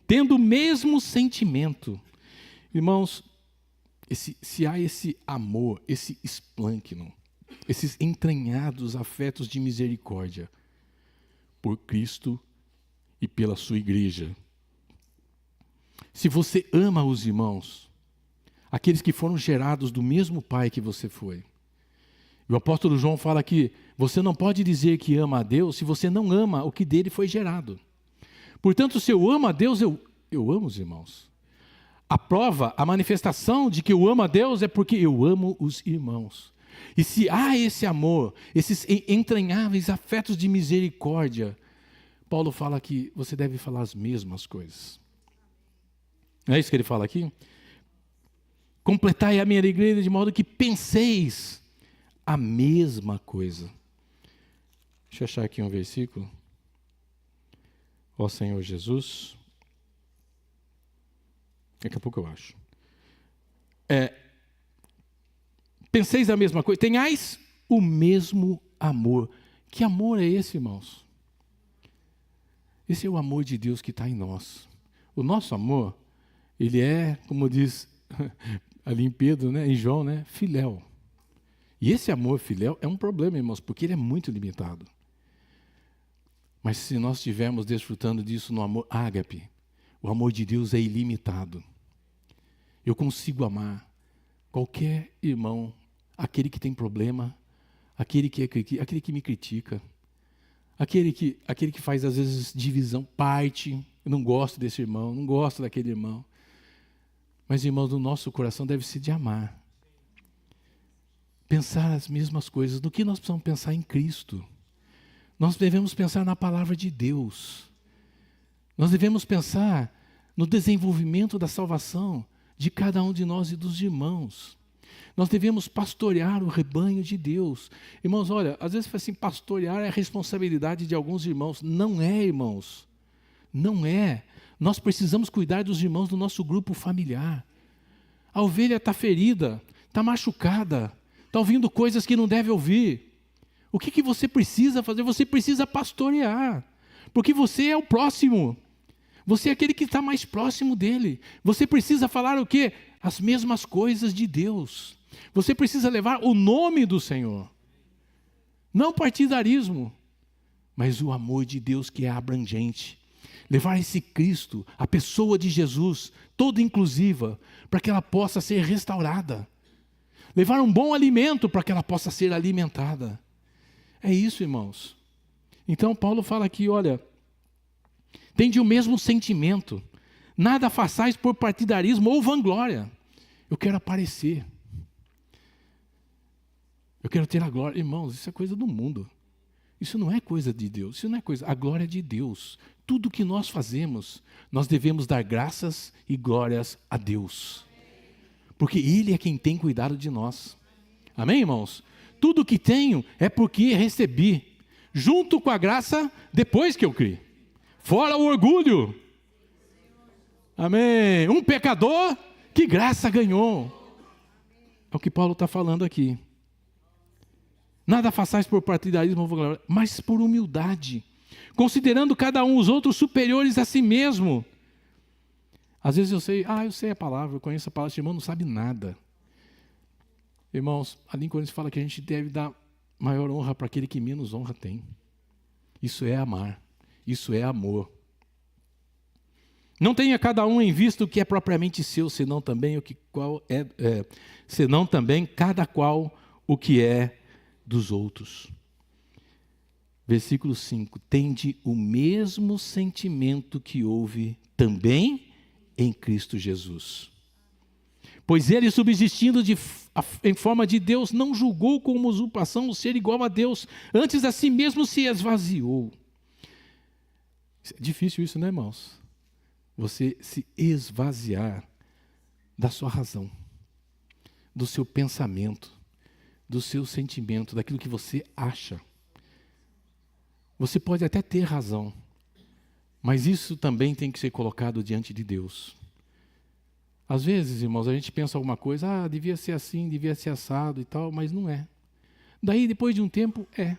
tendo o mesmo sentimento. Irmãos, se há esse amor, esse esplâncno, esses entranhados afetos de misericórdia por Cristo e pela sua igreja. Se você ama os irmãos, aqueles que foram gerados do mesmo Pai que você foi. O apóstolo João fala que você não pode dizer que ama a Deus se você não ama o que dele foi gerado. Portanto, se eu amo a Deus, eu amo os irmãos. A prova, a manifestação de que eu amo a Deus é porque eu amo os irmãos. E se há esse amor, esses entranháveis afetos de misericórdia, Paulo fala que você deve falar as mesmas coisas. Não é isso que ele fala aqui? completai a minha alegria de modo que penseis a mesma coisa. Deixa eu achar aqui um versículo. Ó Senhor Jesus. Daqui a pouco eu acho. Penseis a mesma coisa. Tenhais o mesmo amor. Que amor é esse, irmãos? Esse é o amor de Deus que está em nós. O nosso amor, ele é, como diz ali em Pedro, né, em João, né, filéu. E esse amor filéu é um problema, irmãos, porque ele é muito limitado. Mas se nós estivermos desfrutando disso no amor ágape, o amor de Deus é ilimitado. Eu consigo amar qualquer irmão, aquele que tem problema, aquele que me critica, aquele que faz às vezes divisão, parte, eu não gosto desse irmão, não gosto daquele irmão. Mas, irmãos, o nosso coração deve ser de amar. Pensar as mesmas coisas. No que nós precisamos pensar em Cristo? Nós devemos pensar na palavra de Deus. Nós devemos pensar no desenvolvimento da salvação de cada um de nós e dos irmãos. Nós devemos pastorear o rebanho de Deus. Irmãos, olha, às vezes assim, pastorear é a responsabilidade de alguns irmãos. Não é, irmãos. Não é. Nós precisamos cuidar dos irmãos do nosso grupo familiar. A ovelha está ferida, está machucada, está ouvindo coisas que não deve ouvir. O que você precisa fazer? Você precisa pastorear. Porque você é o próximo. Você é aquele que está mais próximo dele. Você precisa falar o quê? As mesmas coisas de Deus. Você precisa levar o nome do Senhor. Não partidarismo, mas o amor de Deus que é abrangente. Levar esse Cristo, a pessoa de Jesus, toda inclusiva, para que ela possa ser restaurada. Levar um bom alimento para que ela possa ser alimentada. É isso, irmãos. Então Paulo fala aqui, olha, tende o mesmo sentimento. Nada façais por partidarismo ou vanglória. Eu quero aparecer. Eu quero ter a glória. Irmãos, isso é coisa do mundo. Isso não é coisa de Deus. Isso não é coisa. A glória é de Deus. Tudo que nós fazemos, nós devemos dar graças e glórias a Deus. Porque Ele é quem tem cuidado de nós. Amém, irmãos? Tudo que tenho é porque recebi. Junto com a graça, depois que eu criei. Fora o orgulho. Amém. Um pecador, que graça ganhou. É o que Paulo está falando aqui. Nada façais por partidarismo, mas por humildade, considerando cada um os outros superiores a si mesmo. Às vezes eu sei a palavra, eu conheço a palavra, esse irmão não sabe nada. Irmãos, ali em Coríntios fala que a gente deve dar maior honra para aquele que menos honra tem. Isso é amar, isso é amor. Não tenha cada um em vista o que é propriamente seu, senão também senão também cada qual o que é dos outros. Versículo 5. Tende o mesmo sentimento que houve também em Cristo Jesus. Pois ele, subsistindo em forma de Deus, não julgou como usurpação o ser igual a Deus, antes a si mesmo se esvaziou. É difícil isso, né, irmãos? Você se esvaziar da sua razão, do seu pensamento, do seu sentimento, daquilo que você acha. Você pode até ter razão, mas isso também tem que ser colocado diante de Deus. Às vezes, irmãos, a gente pensa alguma coisa, devia ser assim, devia ser assado e tal, mas não é. Daí, depois de um tempo, é.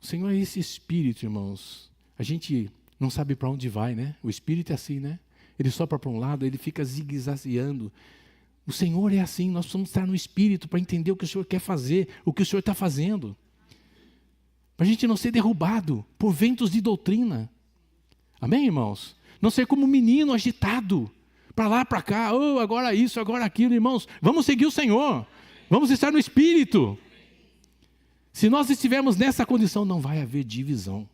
O Senhor é esse Espírito, irmãos. A gente não sabe para onde vai, né? O Espírito é assim, né? Ele sopra para um lado, ele fica zigue-zagueando. O Senhor é assim, nós precisamos estar no Espírito para entender o que o Senhor quer fazer, o que o Senhor está fazendo. Para a gente não ser derrubado por ventos de doutrina. Amém, irmãos? Não ser como um menino agitado, para lá, para cá, agora isso, agora aquilo, irmãos. Vamos seguir o Senhor, vamos estar no Espírito. Se nós estivermos nessa condição, não vai haver divisão.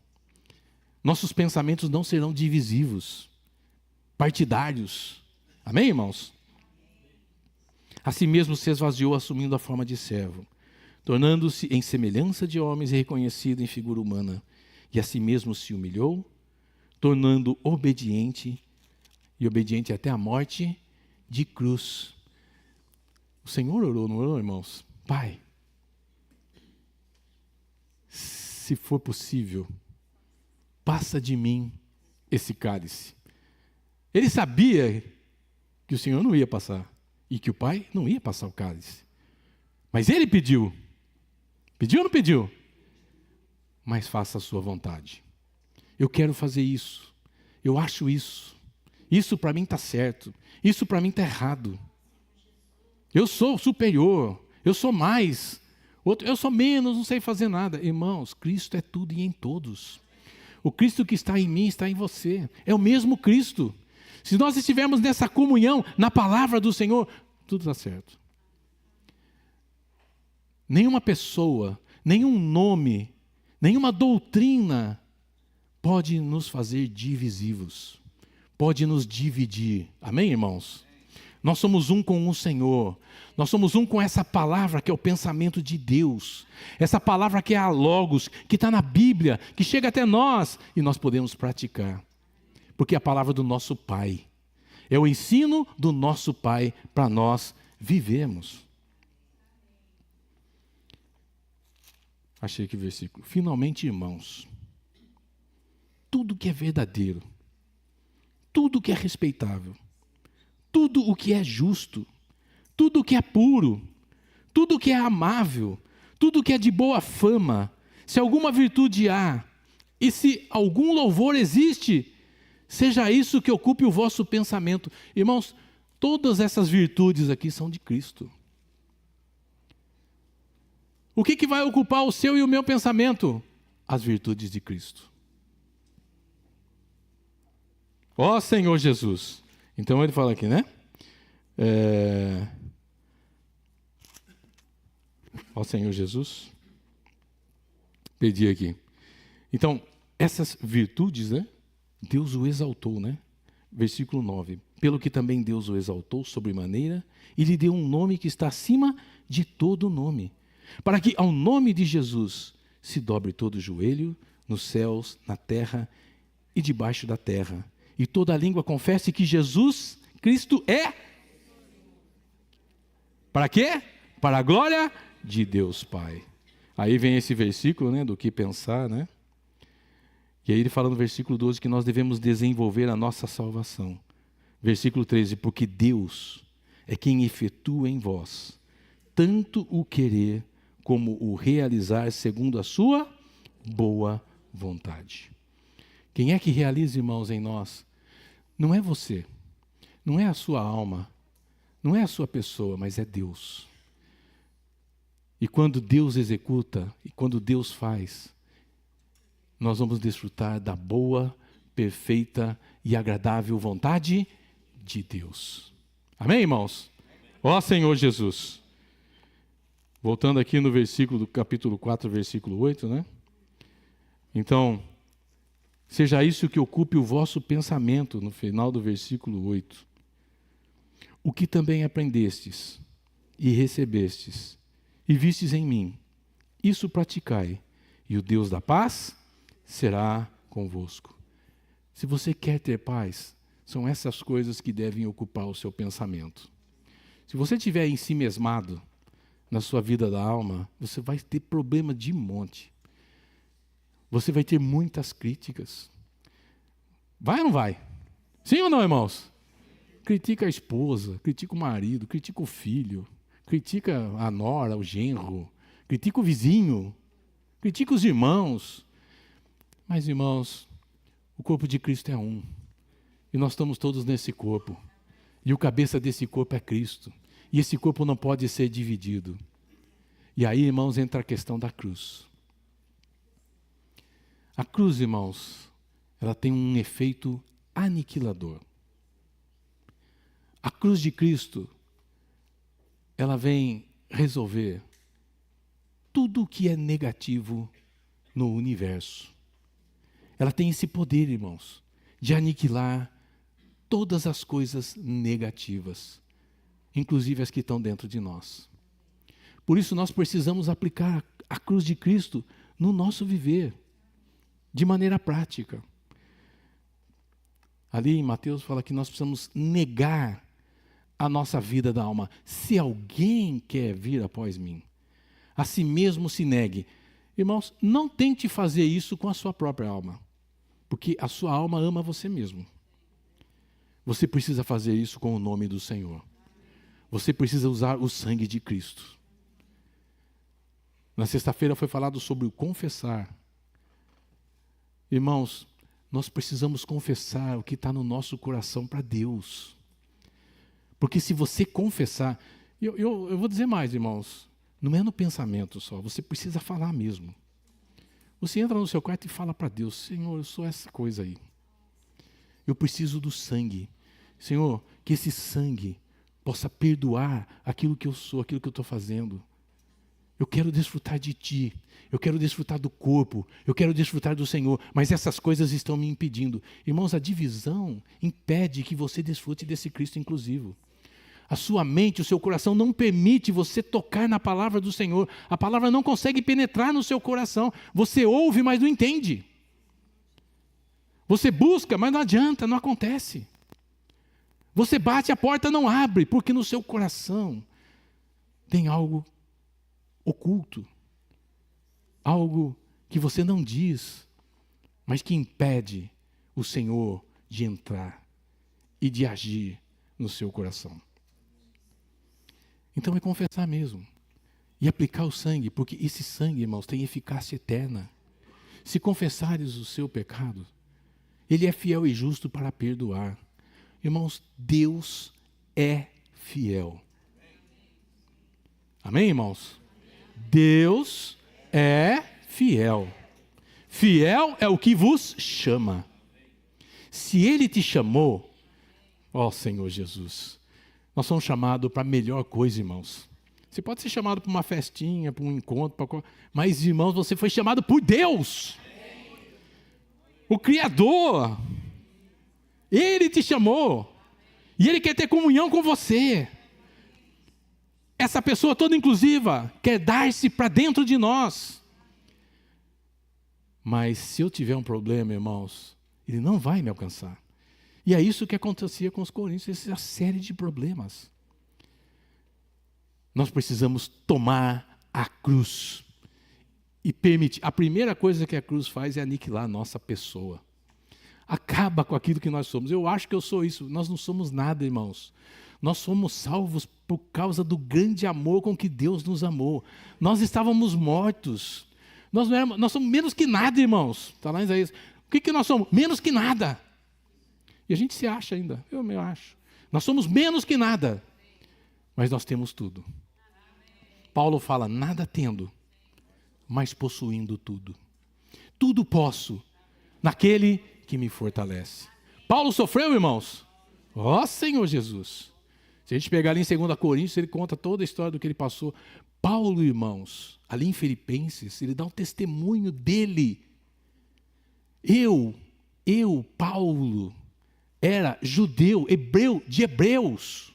Nossos pensamentos não serão divisivos, partidários. Amém, irmãos? Assim mesmo se esvaziou, assumindo a forma de servo, tornando-se em semelhança de homens e reconhecido em figura humana. E a si mesmo se humilhou, tornando obediente, e obediente até a morte, de cruz. O Senhor orou, não orou, irmãos? Pai, se for possível, passa de mim esse cálice. Ele sabia que o Senhor não ia passar e que o Pai não ia passar o cálice. Mas ele pediu. Pediu ou não pediu? Mas faça a sua vontade. Eu quero fazer isso. Eu acho isso. Isso para mim está certo. Isso para mim está errado. Eu sou superior. Eu sou mais. Eu sou menos, não sei fazer nada. Irmãos, Cristo é tudo e em todos. O Cristo que está em mim está em você. É o mesmo Cristo. Se nós estivermos nessa comunhão, na palavra do Senhor, tudo está certo. Nenhuma pessoa, nenhum nome, nenhuma doutrina pode nos fazer divisivos. Pode nos dividir. Amém, irmãos? Nós somos um com o Senhor. Nós somos um com essa palavra que é o pensamento de Deus. Essa palavra que é a Logos, que está na Bíblia, que chega até nós e nós podemos praticar. Porque é a palavra do nosso Pai. É o ensino do nosso Pai para nós vivermos. Achei que versículo. Finalmente, irmãos, tudo que é verdadeiro, tudo que é respeitável, tudo o que é justo, tudo o que é puro, tudo o que é amável, tudo o que é de boa fama, se alguma virtude há, e se algum louvor existe, seja isso que ocupe o vosso pensamento. Irmãos, todas essas virtudes aqui são de Cristo. O que vai ocupar o seu e o meu pensamento? As virtudes de Cristo. Ó Senhor Jesus. Então ele fala aqui, né? Ó Senhor Jesus. Perdi aqui. Então, essas virtudes, né? Deus o exaltou, né? Versículo 9. Pelo que também Deus o exaltou sobremaneira e lhe deu um nome que está acima de todo nome, para que ao nome de Jesus se dobre todo o joelho, nos céus, na terra e debaixo da terra, e toda a língua confesse que Jesus Cristo é. Para quê? Para a glória de Deus Pai. Aí vem esse versículo, né, do que pensar, né? E aí ele fala no versículo 12 que nós devemos desenvolver a nossa salvação. Versículo 13, porque Deus é quem efetua em vós tanto o querer como o realizar segundo a sua boa vontade. Quem é que realiza, irmãos, em nós? Não é você, não é a sua alma, não é a sua pessoa, mas é Deus. E quando Deus executa, e quando Deus faz, nós vamos desfrutar da boa, perfeita e agradável vontade de Deus. Amém, irmãos? Ó Senhor Jesus. Voltando aqui no versículo do capítulo 4, versículo 8, né? Então, seja isso que ocupe o vosso pensamento, no final do versículo 8. O que também aprendestes e recebestes e vistes em mim, isso praticai, e o Deus da paz será convosco. Se você quer ter paz, são essas coisas que devem ocupar o seu pensamento. Se você estiver ensimesmado na sua vida da alma, você vai ter problema de monte. Você vai ter muitas críticas. Vai ou não vai? Sim ou não, irmãos? Critica a esposa, critica o marido, critica o filho, critica a nora, o genro, critica o vizinho, critica os irmãos. Mas, irmãos, o corpo de Cristo é um. E nós estamos todos nesse corpo. E o cabeça desse corpo é Cristo. E esse corpo não pode ser dividido. E aí, irmãos, entra a questão da cruz. A cruz, irmãos, ela tem um efeito aniquilador. A cruz de Cristo, ela vem resolver tudo o que é negativo no universo. Ela tem esse poder, irmãos, de aniquilar todas as coisas negativas, inclusive as que estão dentro de nós. Por isso nós precisamos aplicar a cruz de Cristo no nosso viver, de maneira prática. Ali em Mateus fala que nós precisamos negar a nossa vida da alma. Se alguém quer vir após mim, a si mesmo se negue. Irmãos, não tente fazer isso com a sua própria alma, porque a sua alma ama você mesmo. Você precisa fazer isso com o nome do Senhor. Você precisa usar o sangue de Cristo. Na sexta-feira foi falado sobre o confessar. Irmãos, nós precisamos confessar o que está no nosso coração para Deus. Porque se você confessar, eu vou dizer mais, irmãos, não é no pensamento só, você precisa falar mesmo. Você entra no seu quarto e fala para Deus: Senhor, eu sou essa coisa aí. Eu preciso do sangue. Senhor, que esse sangue possa perdoar aquilo que eu sou, aquilo que eu estou fazendo. Eu quero desfrutar de Ti, eu quero desfrutar do corpo, eu quero desfrutar do Senhor, mas essas coisas estão me impedindo. Irmãos, a divisão impede que você desfrute desse Cristo inclusivo. A sua mente, o seu coração não permite você tocar na palavra do Senhor. A palavra não consegue penetrar no seu coração. Você ouve, mas não entende. Você busca, mas não adianta, não acontece. Você bate, a porta não abre, porque no seu coração tem algo oculto, algo que você não diz, mas que impede o Senhor de entrar e de agir no seu coração. Então é confessar mesmo e aplicar o sangue, porque esse sangue, irmãos, tem eficácia eterna. Se confessares o seu pecado, Ele é fiel e justo para perdoar. Irmãos, Deus é fiel. Amém, irmãos? Deus é fiel. Fiel é o que vos chama. Se Ele te chamou, ó Senhor Jesus, nós somos chamados para a melhor coisa, irmãos. Você pode ser chamado para uma festinha, para um encontro, mas, irmãos, você foi chamado por Deus, o Criador. Ele te chamou e Ele quer ter comunhão com você. Essa pessoa toda inclusiva quer dar-se para dentro de nós. Mas se eu tiver um problema, irmãos, Ele não vai me alcançar. E é isso que acontecia com os coríntios, essa série de problemas. Nós precisamos tomar a cruz e permitir. A primeira coisa que a cruz faz é aniquilar a nossa pessoa. Acaba com aquilo que nós somos. Eu acho que eu sou isso. Nós não somos nada, irmãos. Nós somos salvos por causa do grande amor com que Deus nos amou. Nós estávamos mortos. Nós somos menos que nada, irmãos. Está lá em Isaías. O que nós somos? Menos que nada. E a gente se acha ainda. Eu me acho. Nós somos menos que nada. Mas nós temos tudo. Paulo fala: nada tendo, mas possuindo tudo. Tudo posso naquele que me fortalece. Paulo sofreu, irmãos? Ó Senhor Jesus. Se a gente pegar ali em 2 Coríntios, ele conta toda a história do que ele passou. Paulo, irmãos, ali em Filipenses, ele dá um testemunho dele. Eu, Paulo, era judeu, hebreu de hebreus,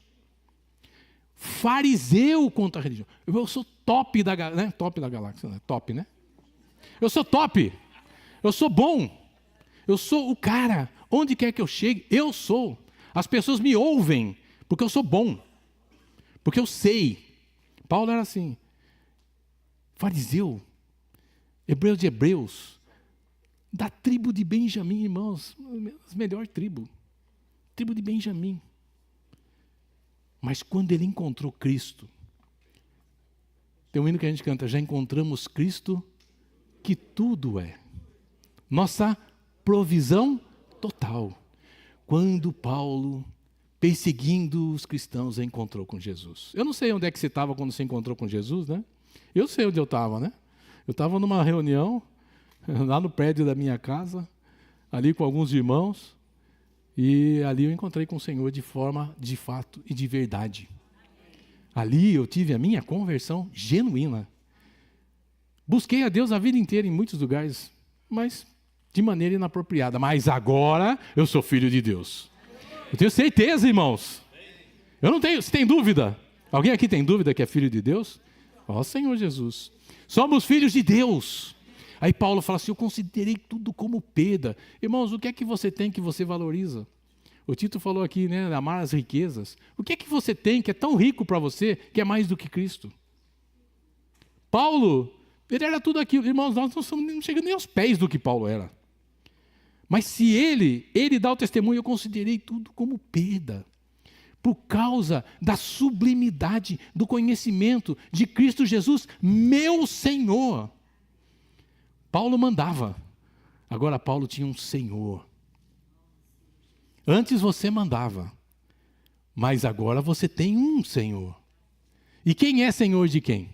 fariseu contra a religião. Eu sou top da galáxia, né? Top da galáxia, né? Top, né? Eu sou top, eu sou bom, eu sou o cara, onde quer que eu chegue, eu sou. As pessoas me ouvem, porque eu sou bom, porque eu sei. Paulo era assim, fariseu, hebreu de hebreus, da tribo de Benjamim, irmãos, a melhor tribo de Benjamim. Mas quando ele encontrou Cristo, tem um hino que a gente canta: já encontramos Cristo, que tudo é. Nossa provisão total. Quando Paulo, perseguindo os cristãos, encontrou com Jesus. Eu não sei onde é que você estava quando você encontrou com Jesus, né? Eu sei onde eu estava, né? Eu estava numa reunião, lá no prédio da minha casa, ali com alguns irmãos, e ali eu encontrei com o Senhor de forma, de fato e de verdade. Ali eu tive a minha conversão genuína. Busquei a Deus a vida inteira em muitos lugares, mas de maneira inapropriada. Mas agora eu sou filho de Deus. Eu tenho certeza, irmãos. Eu não tenho, você tem dúvida? Alguém aqui tem dúvida que é filho de Deus? Ó Senhor Jesus. Somos filhos de Deus. Aí Paulo fala assim: eu considerei tudo como perda. Irmãos, o que é que você tem que você valoriza? O Tito falou aqui, né, amar as riquezas. O que é que você tem que é tão rico para você, que é mais do que Cristo? Paulo, ele era tudo aquilo. Irmãos, nós não chegamos nem aos pés do que Paulo era. Mas se ele dá o testemunho, eu considerei tudo como perda. Por causa da sublimidade do conhecimento de Cristo Jesus, meu Senhor. Paulo mandava. Agora Paulo tinha um Senhor. Antes você mandava, mas agora você tem um Senhor. E quem é Senhor de quem?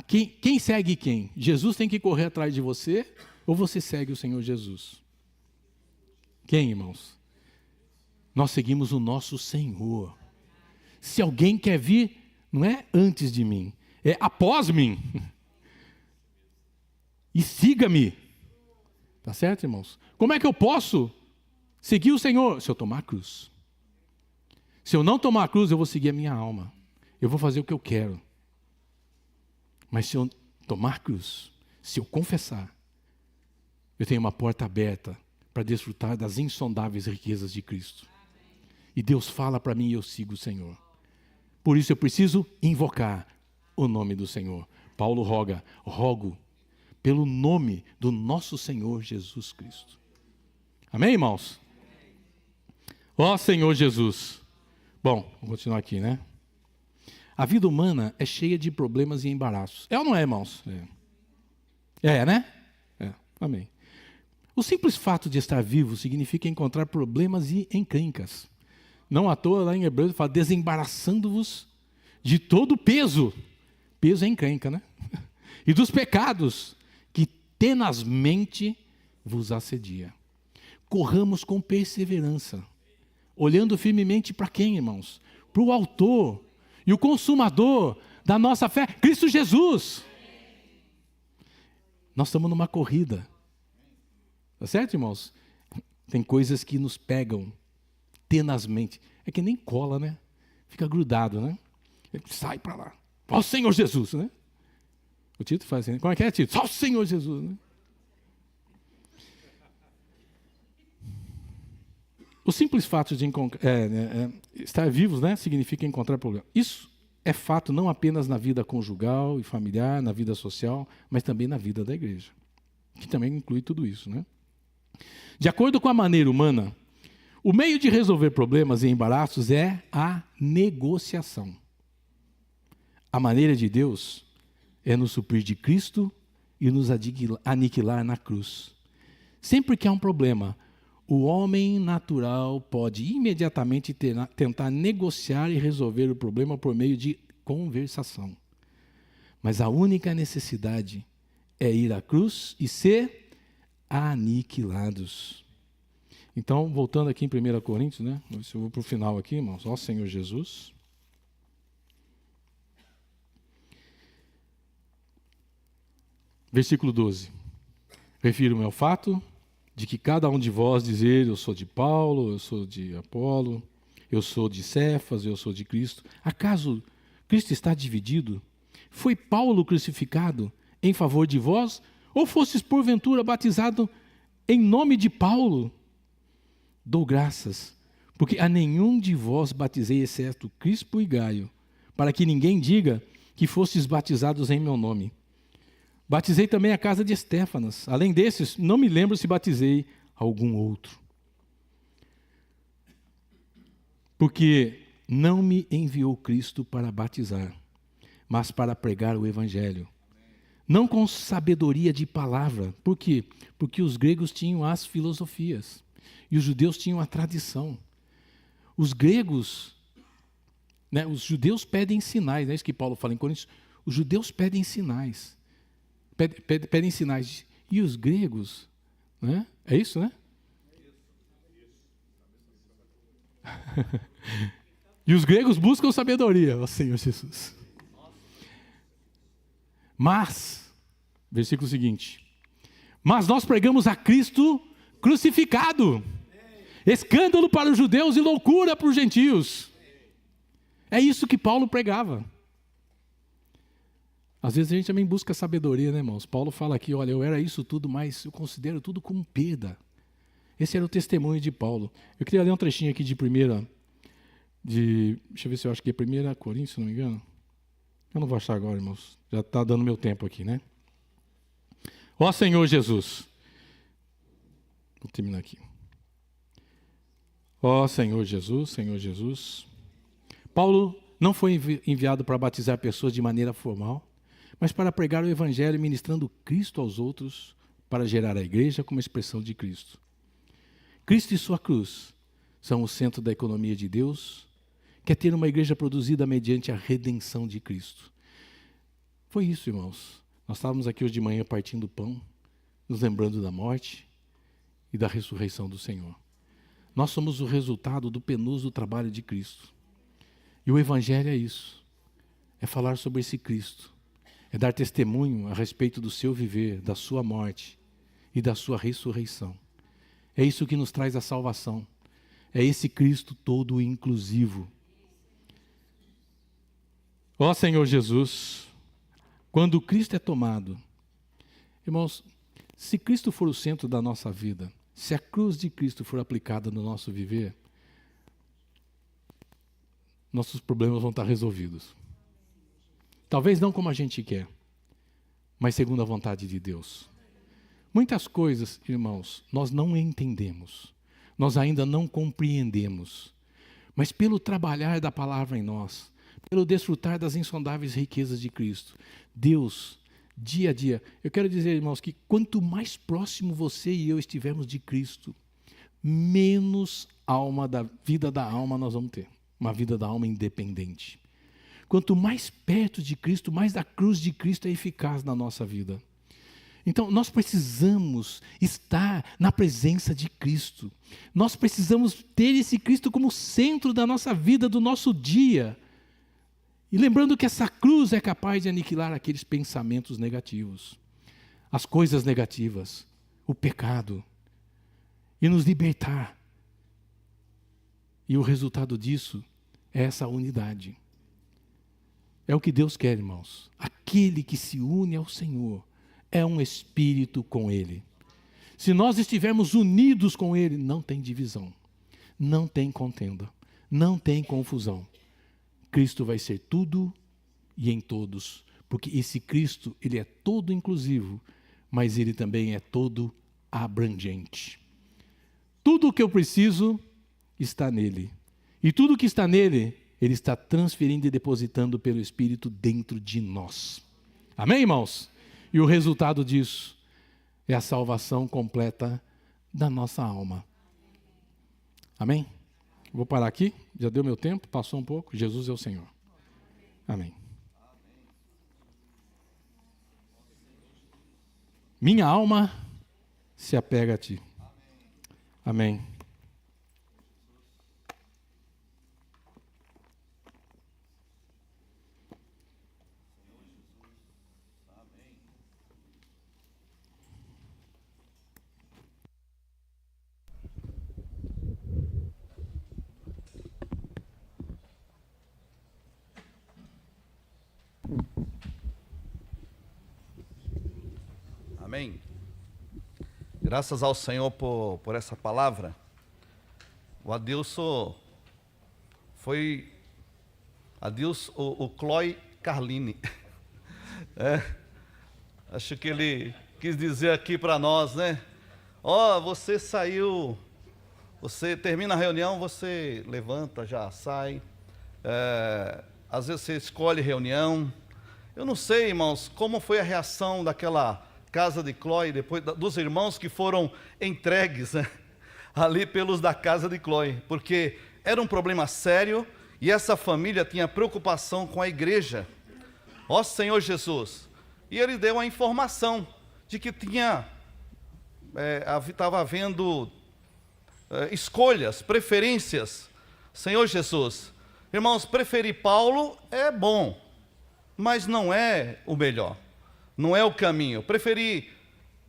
Quem segue quem? Jesus tem que correr atrás de você ou você segue o Senhor Jesus? Quem, irmãos? Nós seguimos o nosso Senhor. Se alguém quer vir, não é antes de mim, é após mim. E siga-me. Tá certo, irmãos? Como é que eu posso seguir o Senhor? Se eu tomar a cruz. Se eu não tomar a cruz, eu vou seguir a minha alma. Eu vou fazer o que eu quero. Mas se eu tomar a cruz, se eu confessar, eu tenho uma porta aberta para desfrutar das insondáveis riquezas de Cristo. E Deus fala para mim e eu sigo o Senhor. Por isso eu preciso invocar o nome do Senhor. Paulo rogo pelo nome do nosso Senhor Jesus Cristo. Amém, irmãos? Ó Senhor Jesus. Bom, vamos continuar aqui, né? A vida humana é cheia de problemas e embaraços. É ou não é, irmãos? Né? Amém. O simples fato de estar vivo significa encontrar problemas e encrencas. Não à toa, lá em Hebreus, fala desembaraçando-vos de todo o peso. Peso é encrenca, né? E dos pecados que tenazmente vos assedia. Corramos com perseverança, olhando firmemente para quem, irmãos? Para o autor e o consumador da nossa fé, Cristo Jesus. Nós estamos numa corrida. Tá certo, irmãos? Tem coisas que nos pegam tenazmente. É que nem cola, né? Fica grudado, né? Sai para lá. Ó o Senhor Jesus, né? O Tito faz assim. Como é que é, Tito? Só o Senhor Jesus, né? O simples fato de estar vivos, né, significa encontrar problema. Isso é fato não apenas na vida conjugal e familiar, na vida social, mas também na vida da igreja, que também inclui tudo isso, né? De acordo com a maneira humana, o meio de resolver problemas e embaraços é a negociação. A maneira de Deus é nos suprir de Cristo e nos aniquilar na cruz. Sempre que há um problema, o homem natural pode imediatamente tentar negociar e resolver o problema por meio de conversação. Mas a única necessidade é ir à cruz e ser aniquilados. Então, voltando aqui em 1 Coríntios, né? Eu vou para o final aqui, irmãos. Ó Senhor Jesus. Versículo 12. Refiro-me ao fato de que cada um de vós dizer, eu sou de Paulo, eu sou de Apolo, eu sou de Cefas, eu sou de Cristo. Acaso Cristo está dividido? Foi Paulo crucificado em favor de vós? Ou fostes porventura batizado em nome de Paulo? Dou graças, porque a nenhum de vós batizei, exceto Crispo e Gaio, para que ninguém diga que fostes batizados em meu nome. Batizei também a casa de Estéfanas. Além desses, não me lembro se batizei algum outro. Porque não me enviou Cristo para batizar, mas para pregar o Evangelho. Não com sabedoria de palavra. Por quê? Porque os gregos tinham as filosofias e os judeus tinham a tradição. Os gregos, né, os judeus pedem sinais, é isso que Paulo fala em Coríntios. Os judeus pedem sinais. Pedem sinais. E os gregos, né? É isso, né? E os gregos buscam sabedoria, ó Senhor Jesus. Mas, versículo seguinte: mas nós pregamos a Cristo crucificado, escândalo para os judeus e loucura para os gentios. É isso que Paulo pregava. Às vezes a gente também busca sabedoria, né, irmãos? Paulo fala aqui, olha, eu era isso tudo, mas eu considero tudo como perda. Esse era o testemunho de Paulo. Eu queria ler um trechinho aqui deixa eu ver se eu acho que é 1 Coríntios, se não me engano. Eu não vou achar agora, irmãos. Já está dando meu tempo aqui, né? Ó Senhor Jesus. Vou terminar aqui. Ó Senhor Jesus, Senhor Jesus. Paulo não foi enviado para batizar pessoas de maneira formal, mas para pregar o Evangelho ministrando Cristo aos outros, para gerar a igreja como expressão de Cristo. Cristo e sua cruz são o centro da economia de Deus, que é ter uma igreja produzida mediante a redenção de Cristo. Foi isso, irmãos. Nós estávamos aqui hoje de manhã partindo o pão, nos lembrando da morte e da ressurreição do Senhor. Nós somos o resultado do penoso trabalho de Cristo. E o Evangelho é isso. É falar sobre esse Cristo. É dar testemunho a respeito do seu viver, da sua morte e da sua ressurreição. É isso que nos traz a salvação. É esse Cristo todo inclusivo. Ó Senhor Jesus, quando Cristo é tomado, irmãos, se Cristo for o centro da nossa vida, se a cruz de Cristo for aplicada no nosso viver, nossos problemas vão estar resolvidos. Talvez não como a gente quer, mas segundo a vontade de Deus. Muitas coisas, irmãos, nós não entendemos, nós ainda não compreendemos, mas pelo trabalhar da palavra em nós, pelo desfrutar das insondáveis riquezas de Cristo, Deus, dia a dia, eu quero dizer, irmãos, que quanto mais próximo você e eu estivermos de Cristo, menos vida da alma nós vamos ter, uma vida da alma independente. Quanto mais perto de Cristo, mais a cruz de Cristo é eficaz na nossa vida. Então, nós precisamos estar na presença de Cristo. Nós precisamos ter esse Cristo como centro da nossa vida, do nosso dia. E lembrando que essa cruz é capaz de aniquilar aqueles pensamentos negativos, as coisas negativas, o pecado, e nos libertar. E o resultado disso é essa unidade. É o que Deus quer, irmãos. Aquele que se une ao Senhor é um espírito com Ele. Se nós estivermos unidos com Ele, não tem divisão, não tem contenda, não tem confusão. Cristo vai ser tudo e em todos, porque esse Cristo, Ele é todo inclusivo, mas Ele também é todo abrangente. Tudo o que eu preciso está nele. E tudo que está nele, Ele está transferindo e depositando pelo Espírito dentro de nós. Amém, irmãos? E o resultado disso é a salvação completa da nossa alma. Amém? Vou parar aqui, já deu meu tempo, passou um pouco. Jesus é o Senhor. Amém. Minha alma se apega a Ti. Amém. Amém. Graças ao Senhor por essa palavra. O Adilson foi o Chloe Carline. Acho que ele quis dizer aqui para nós, né? Você saiu, você termina a reunião, você levanta, já sai. Às vezes você escolhe reunião. Eu não sei, irmãos, como foi a reação daquela casa de Chloe, depois dos irmãos que foram entregues, né, ali pelos da casa de Chloe, porque era um problema sério e essa família tinha preocupação com a igreja. Ó Senhor Jesus! E ele deu a informação de que estava havendo escolhas, preferências. Senhor Jesus, irmãos, preferir Paulo é bom, mas não é o melhor. Não é o caminho.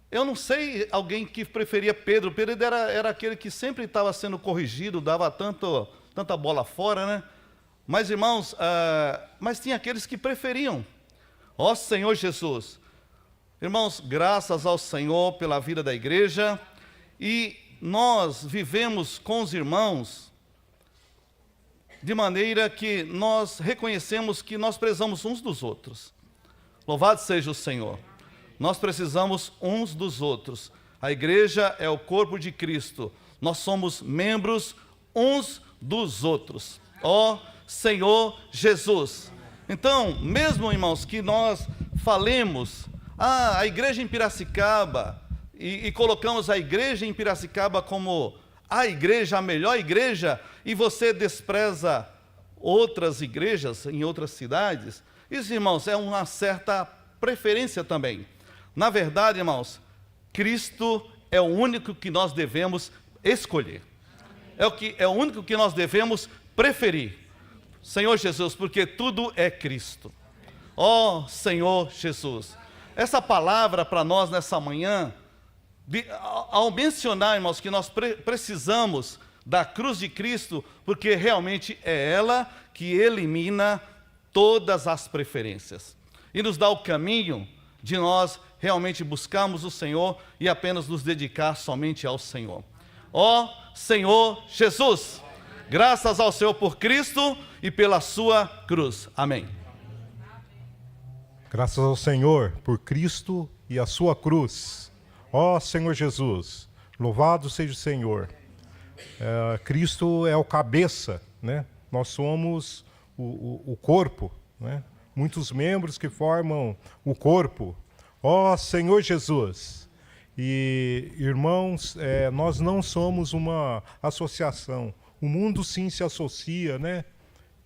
Eu não sei alguém que preferia Pedro. Pedro era aquele que sempre estava sendo corrigido, dava tanta bola fora, né? Mas, irmãos, mas tinha aqueles que preferiam. Ó Senhor Jesus. Irmãos, graças ao Senhor pela vida da igreja. E nós vivemos com os irmãos de maneira que nós reconhecemos que nós precisamos uns dos outros. Louvado seja o Senhor. Nós precisamos uns dos outros. A igreja é o corpo de Cristo. Nós somos membros uns dos outros. Ó Senhor Jesus. Então, mesmo, irmãos, que nós falemos, a igreja em Piracicaba, e colocamos a igreja em Piracicaba como a igreja, a melhor igreja, e você despreza outras igrejas em outras cidades, isso, irmãos, é uma certa preferência também. Na verdade, irmãos, Cristo é o único que nós devemos escolher. É o único que nós devemos preferir. Senhor Jesus, porque tudo é Cristo. Ó Senhor Jesus. Essa palavra para nós nessa manhã, ao mencionar, irmãos, que nós precisamos da cruz de Cristo, porque realmente é ela que elimina todas as preferências e nos dá o caminho de nós realmente buscarmos o Senhor e apenas nos dedicar somente ao Senhor. Ó Senhor Jesus, graças ao Senhor por Cristo e pela sua cruz. Amém. Graças ao Senhor por Cristo e a sua cruz. Ó Senhor Jesus, louvado seja o Senhor. Cristo é o cabeça, né? Nós somos o corpo, né? Muitos membros que formam o corpo. Ó Senhor Jesus. E, irmãos, nós não somos uma associação. O mundo sim se associa, né?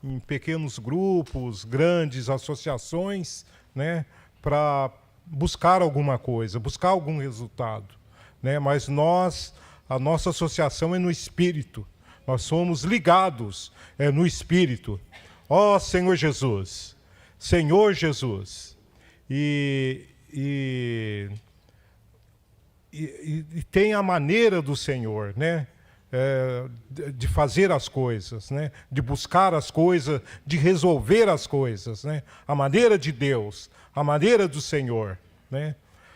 Em pequenos grupos, grandes associações, né? Para buscar alguma coisa, buscar algum resultado, né? Mas a nossa associação é no Espírito. Nós somos ligados no Espírito. Ó Senhor Jesus, Senhor Jesus. E tem a maneira do Senhor, né? De fazer as coisas, né? De buscar as coisas, de resolver as coisas, né? A maneira de Deus, a maneira do Senhor, né?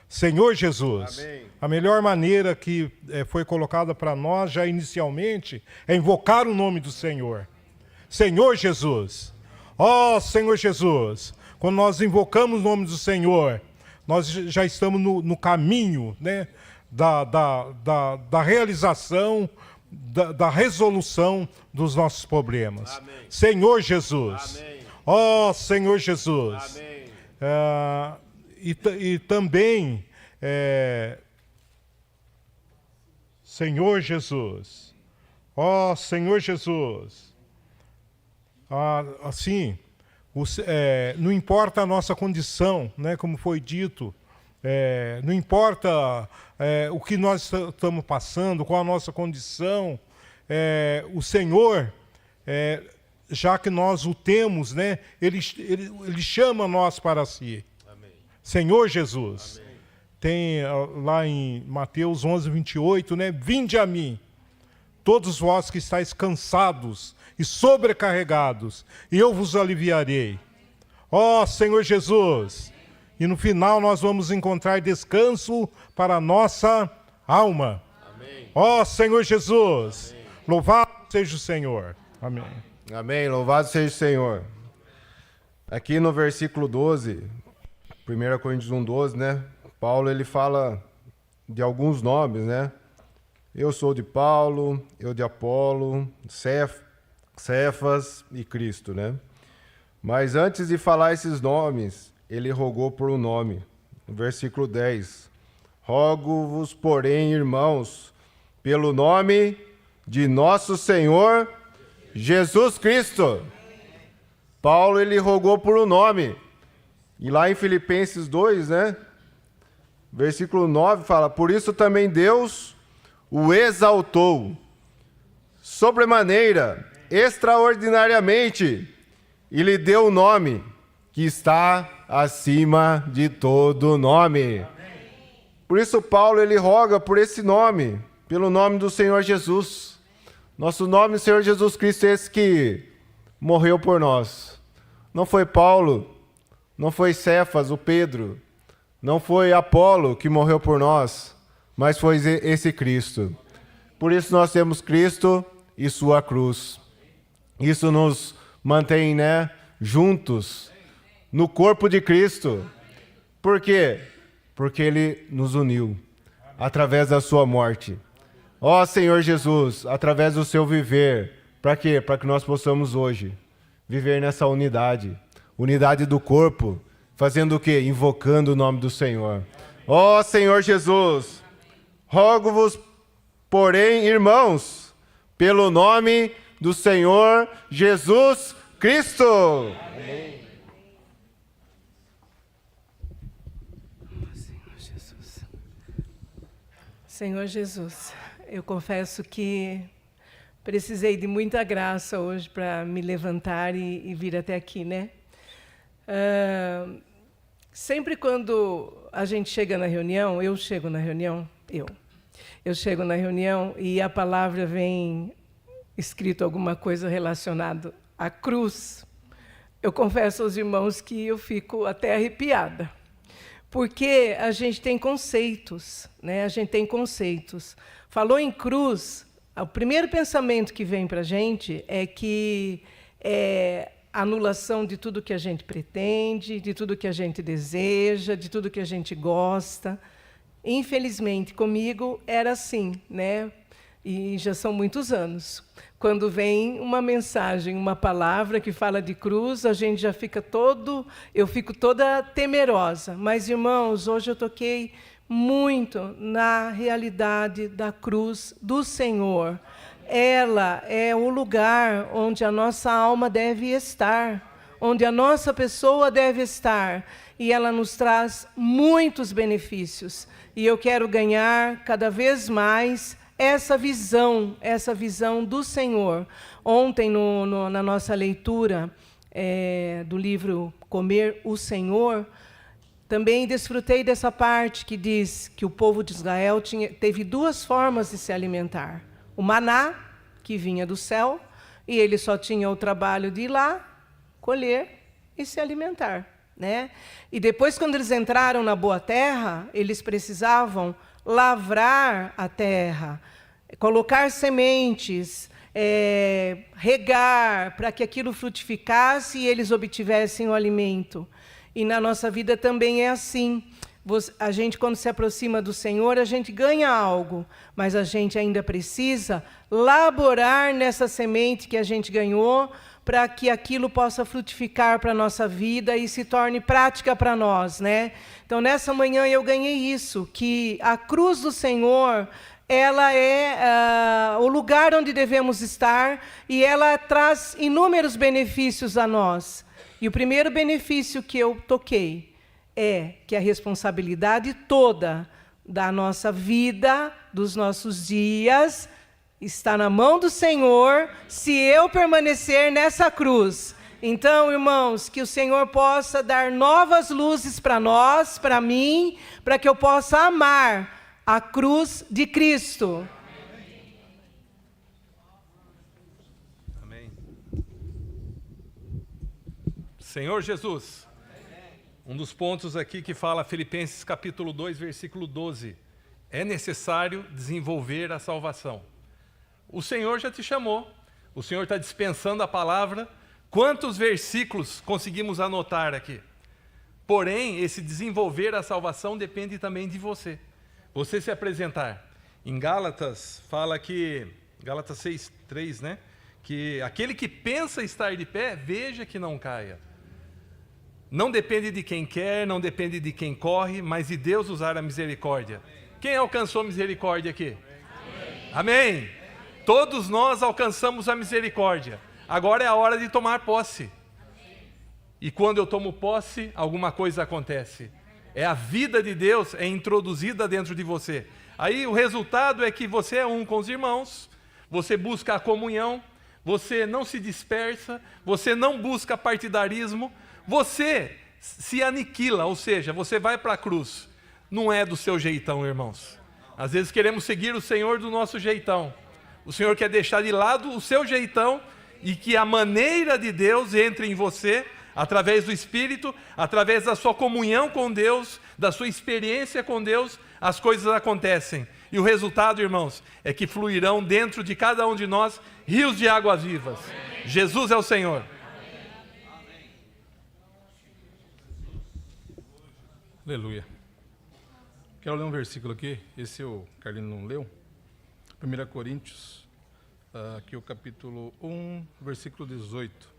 Senhor Jesus, amém. A melhor maneira que foi colocada para nós já inicialmente é invocar o nome do Senhor. Senhor Jesus, ó Senhor Jesus, quando nós invocamos o nome do Senhor, nós já estamos no caminho, né? Da realização, da resolução dos nossos problemas. Amém. Senhor Jesus. Amém. Ó Senhor Jesus. Amém. E também, Senhor Jesus. Ó Senhor Jesus. Assim, não importa a nossa condição, né, como foi dito, não importa o que nós estamos passando, qual a nossa condição, o Senhor, já que nós o temos, né, ele chama nós para si. Amém. Senhor Jesus. Amém. Tem lá em Mateus 11:28, né, vinde a mim, todos vós que estáis cansados e sobrecarregados, e eu vos aliviarei. Ó Senhor Jesus. E no final nós vamos encontrar descanso para a nossa alma. Amém. Ó Senhor Jesus, amém. Louvado seja o Senhor. Amém. Amém, louvado seja o Senhor. Aqui no versículo 12, 1 Coríntios 1:12, né? Paulo, ele fala de alguns nomes, né? Eu sou de Paulo, eu de Apolo, Cefas e Cristo, né? Mas antes de falar esses nomes, ele rogou por um nome. No versículo 10. Rogo-vos, porém, irmãos, pelo nome de nosso Senhor Jesus Cristo. Paulo, ele rogou por um nome. E lá em Filipenses 2, né? Versículo 9 fala, por isso também Deus o exaltou, sobremaneira, extraordinariamente, e lhe deu o nome que está acima de todo nome. Amém. Por isso Paulo, ele roga por esse nome, pelo nome do Senhor Jesus. Nosso nome, Senhor Jesus Cristo, é esse que morreu por nós. Não foi Paulo, não foi Cefas, o Pedro, não foi Apolo que morreu por nós, mas foi esse Cristo. Por isso nós temos Cristo e sua cruz. Isso nos mantém, juntos no corpo de Cristo. Por quê? Porque Ele nos uniu através da sua morte. Ó Senhor Jesus, através do seu viver, para quê? Para que nós possamos hoje viver nessa unidade do corpo, fazendo o quê? Invocando o nome do Senhor. Ó Senhor Jesus, rogo-vos, porém, irmãos, pelo nome do Senhor Jesus Cristo. Amém. Senhor Jesus, eu confesso que precisei de muita graça hoje para me levantar e vir até aqui, Sempre quando a gente chega na reunião, eu chego na reunião e a palavra vem escrito alguma coisa relacionada à cruz, eu confesso aos irmãos que eu fico até arrepiada. Porque a gente tem conceitos, A gente tem conceitos. Falou em cruz, o primeiro pensamento que vem para a gente é que é a anulação de tudo que a gente pretende, de tudo que a gente deseja, de tudo que a gente gosta. Infelizmente, comigo era assim, E já são muitos anos. Quando vem uma mensagem, uma palavra que fala de cruz, a gente já fica eu fico toda temerosa. Mas, irmãos, hoje eu toquei muito na realidade da cruz do Senhor. Ela é o lugar onde a nossa alma deve estar, onde a nossa pessoa deve estar. E ela nos traz muitos benefícios. E eu quero ganhar cada vez mais essa visão do Senhor. Ontem, na nossa leitura do livro Comer o Senhor, também desfrutei dessa parte que diz que o povo de Israel teve duas formas de se alimentar. O maná, que vinha do céu, e ele só tinha o trabalho de ir lá, colher e se alimentar. E depois, quando eles entraram na boa terra, eles precisavam lavrar a terra, colocar sementes, regar, para que aquilo frutificasse e eles obtivessem o alimento. E na nossa vida também é assim. A gente, quando se aproxima do Senhor, a gente ganha algo, mas a gente ainda precisa laborar nessa semente que a gente ganhou, para que aquilo possa frutificar para a nossa vida e se torne prática para nós, Então, nessa manhã eu ganhei isso, que a cruz do Senhor, ela é o lugar onde devemos estar e ela traz inúmeros benefícios a nós. E o primeiro benefício que eu toquei é que a responsabilidade toda da nossa vida, dos nossos dias, está na mão do Senhor, se eu permanecer nessa cruz. Então, irmãos, que o Senhor possa dar novas luzes para nós, para mim, para que eu possa amar a cruz de Cristo. Amém. Senhor Jesus, um dos pontos aqui que fala Filipenses capítulo 2, versículo 12. É necessário desenvolver a salvação. O Senhor já te chamou, o Senhor está dispensando a palavra. Quantos versículos conseguimos anotar aqui? Porém, esse desenvolver a salvação depende também de você. Você se apresentar. Em Gálatas, fala que, Gálatas 6:3, que aquele que pensa estar de pé, veja que não caia. Não depende de quem quer, não depende de quem corre, mas de Deus usar a misericórdia. Quem alcançou misericórdia aqui? Amém. Todos nós alcançamos a misericórdia. Agora é a hora de tomar posse. E quando eu tomo posse, alguma coisa acontece. É a vida de Deus é introduzida dentro de você. Aí o resultado é que você é um com os irmãos, você busca a comunhão, você não se dispersa, você não busca partidarismo, você se aniquila, ou seja, você vai para a cruz. Não é do seu jeitão, irmãos. Às vezes queremos seguir o Senhor do nosso jeitão. O Senhor quer deixar de lado o seu jeitão e que a maneira de Deus entre em você, através do Espírito, através da sua comunhão com Deus, da sua experiência com Deus, as coisas acontecem. E o resultado, irmãos, é que fluirão dentro de cada um de nós rios de águas vivas. Jesus é o Senhor. Aleluia. Quero ler um versículo aqui, esse o Carlinhos não leu. 1 Coríntios, aqui o capítulo 1, versículo 18.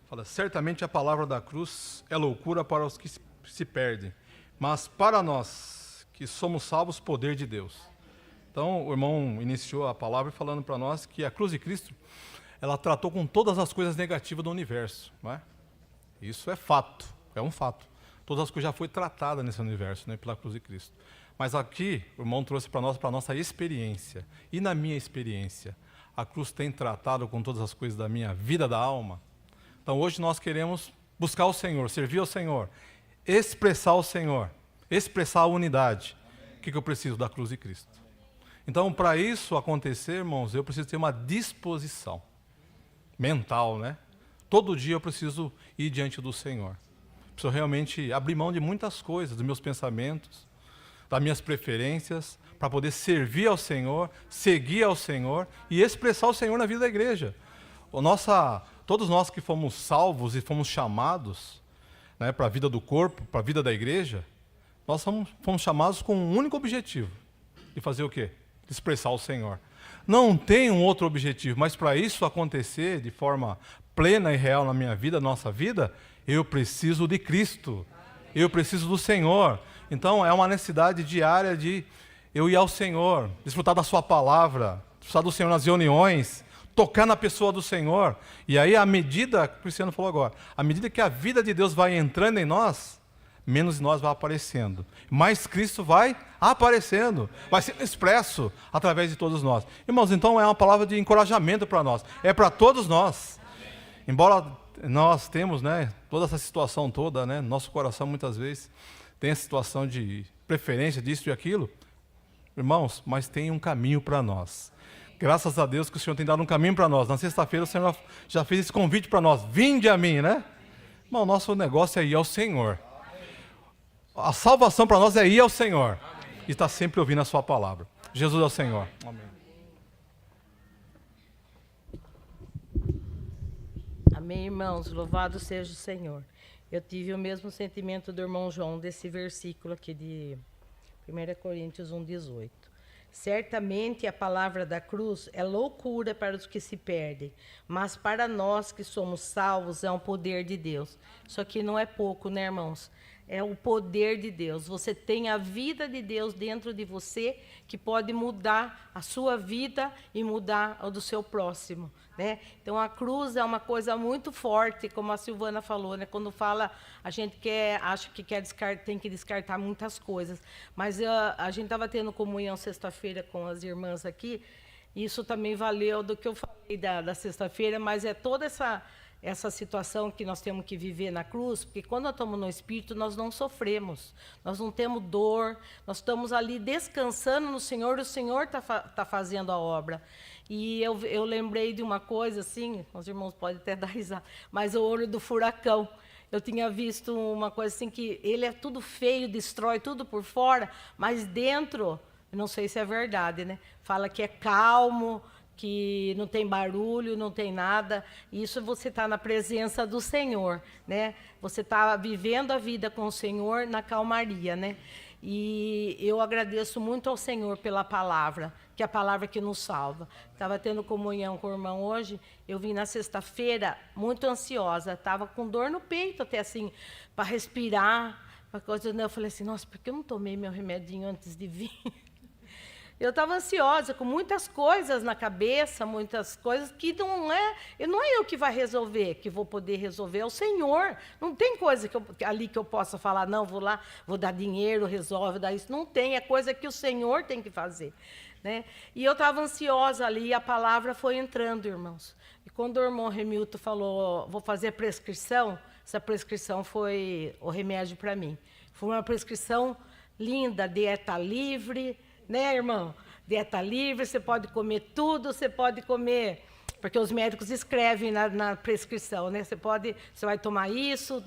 Fala, certamente a palavra da cruz é loucura para os que se perdem, mas para nós que somos salvos, poder de Deus. Então, o irmão iniciou a palavra falando para nós que a cruz de Cristo, ela tratou com todas as coisas negativas do universo, não é? Isso é fato, é um fato. Todas as coisas já foram tratadas nesse universo, né, pela cruz de Cristo. Mas aqui, o irmão trouxe para nós, para a nossa experiência. E na minha experiência, a cruz tem tratado com todas as coisas da minha vida, da alma. Então, hoje nós queremos buscar o Senhor, servir ao Senhor, expressar o Senhor, expressar a unidade. O que eu preciso? Da cruz de Cristo. Então, para isso acontecer, irmãos, eu preciso ter uma disposição mental, né? Todo dia eu preciso ir diante do Senhor. Preciso realmente abrir mão de muitas coisas, dos meus pensamentos, das minhas preferências, para poder servir ao Senhor, seguir ao Senhor e expressar o Senhor na vida da igreja. Todos nós que fomos salvos e fomos chamados, né, para a vida do corpo, para a vida da igreja, nós fomos chamados com um único objetivo, de fazer o quê? De expressar o Senhor. Não tem um outro objetivo, mas para isso acontecer de forma plena e real na minha vida, na nossa vida, eu preciso de Cristo, eu preciso do Senhor. Então é uma necessidade diária de eu ir ao Senhor, desfrutar da sua palavra, desfrutar do Senhor nas reuniões, tocar na pessoa do Senhor. E aí, à medida, o Cristiano falou agora, à medida que a vida de Deus vai entrando em nós, menos de nós vai aparecendo. Mais Cristo vai aparecendo, vai sendo expresso através de todos nós. Irmãos, então é uma palavra de encorajamento para nós, é para todos nós. Embora nós temos, né, toda essa situação toda, né, nosso coração muitas vezes tem a situação de preferência disso e aquilo, irmãos, mas tem um caminho para nós. Graças a Deus que o Senhor tem dado um caminho para nós. Na sexta-feira o Senhor já fez esse convite para nós, vinde a mim, né? Irmão, o nosso negócio é ir ao Senhor. A salvação para nós é ir ao Senhor. E estar sempre ouvindo a sua palavra. Jesus é o Senhor. Amém. Amém, irmãos. Louvado seja o Senhor. Eu tive o mesmo sentimento do irmão João desse versículo aqui de 1 Coríntios 1,18. Certamente a palavra da cruz é loucura para os que se perdem, mas para nós que somos salvos é um poder de Deus. Isso aqui não é pouco, né, irmãos? É o poder de Deus. Você tem a vida de Deus dentro de você que pode mudar a sua vida e mudar a do seu próximo, né? Então a cruz é uma coisa muito forte, como a Silvana falou, né? Quando fala, a gente acha que tem que descartar muitas coisas. Mas a gente estava tendo comunhão sexta-feira com as irmãs aqui. Isso também valeu do que eu falei da sexta-feira, mas é toda essa situação que nós temos que viver na cruz, porque quando nós estamos no Espírito, nós não sofremos, nós não temos dor, nós estamos ali descansando no Senhor, o Senhor tá fazendo a obra. E eu lembrei de uma coisa, assim, os irmãos podem até dar risada, mas o olho do furacão. Eu tinha visto uma coisa assim, que ele é tudo feio, destrói tudo por fora, mas dentro, não sei se é verdade, né? Fala que é calmo, que não tem barulho, não tem nada. Isso você está na presença do Senhor, né? Você está vivendo a vida com o Senhor na calmaria, né? E eu agradeço muito ao Senhor pela palavra, que é a palavra que nos salva. Estava tendo comunhão com o irmão hoje, eu vim na sexta-feira muito ansiosa, estava com dor no peito, até assim, para respirar, para coisa. Eu falei assim, nossa, por que eu não tomei meu remedinho antes de vir? Eu estava ansiosa, com muitas coisas na cabeça, muitas coisas que não é eu que vai resolver, que vou poder resolver, é o Senhor. Não tem coisa ali que eu possa falar, não, vou lá, vou dar dinheiro, resolve, dar isso. Não tem, é coisa que o Senhor tem que fazer, né? E eu estava ansiosa ali, e a palavra foi entrando, irmãos. E quando o irmão Remilton falou, vou fazer a prescrição, essa prescrição foi o remédio para mim. Foi uma prescrição linda, dieta livre, né, irmão? Dieta livre, você pode comer tudo, você pode comer, porque os médicos escrevem na prescrição, né? Você vai tomar isso.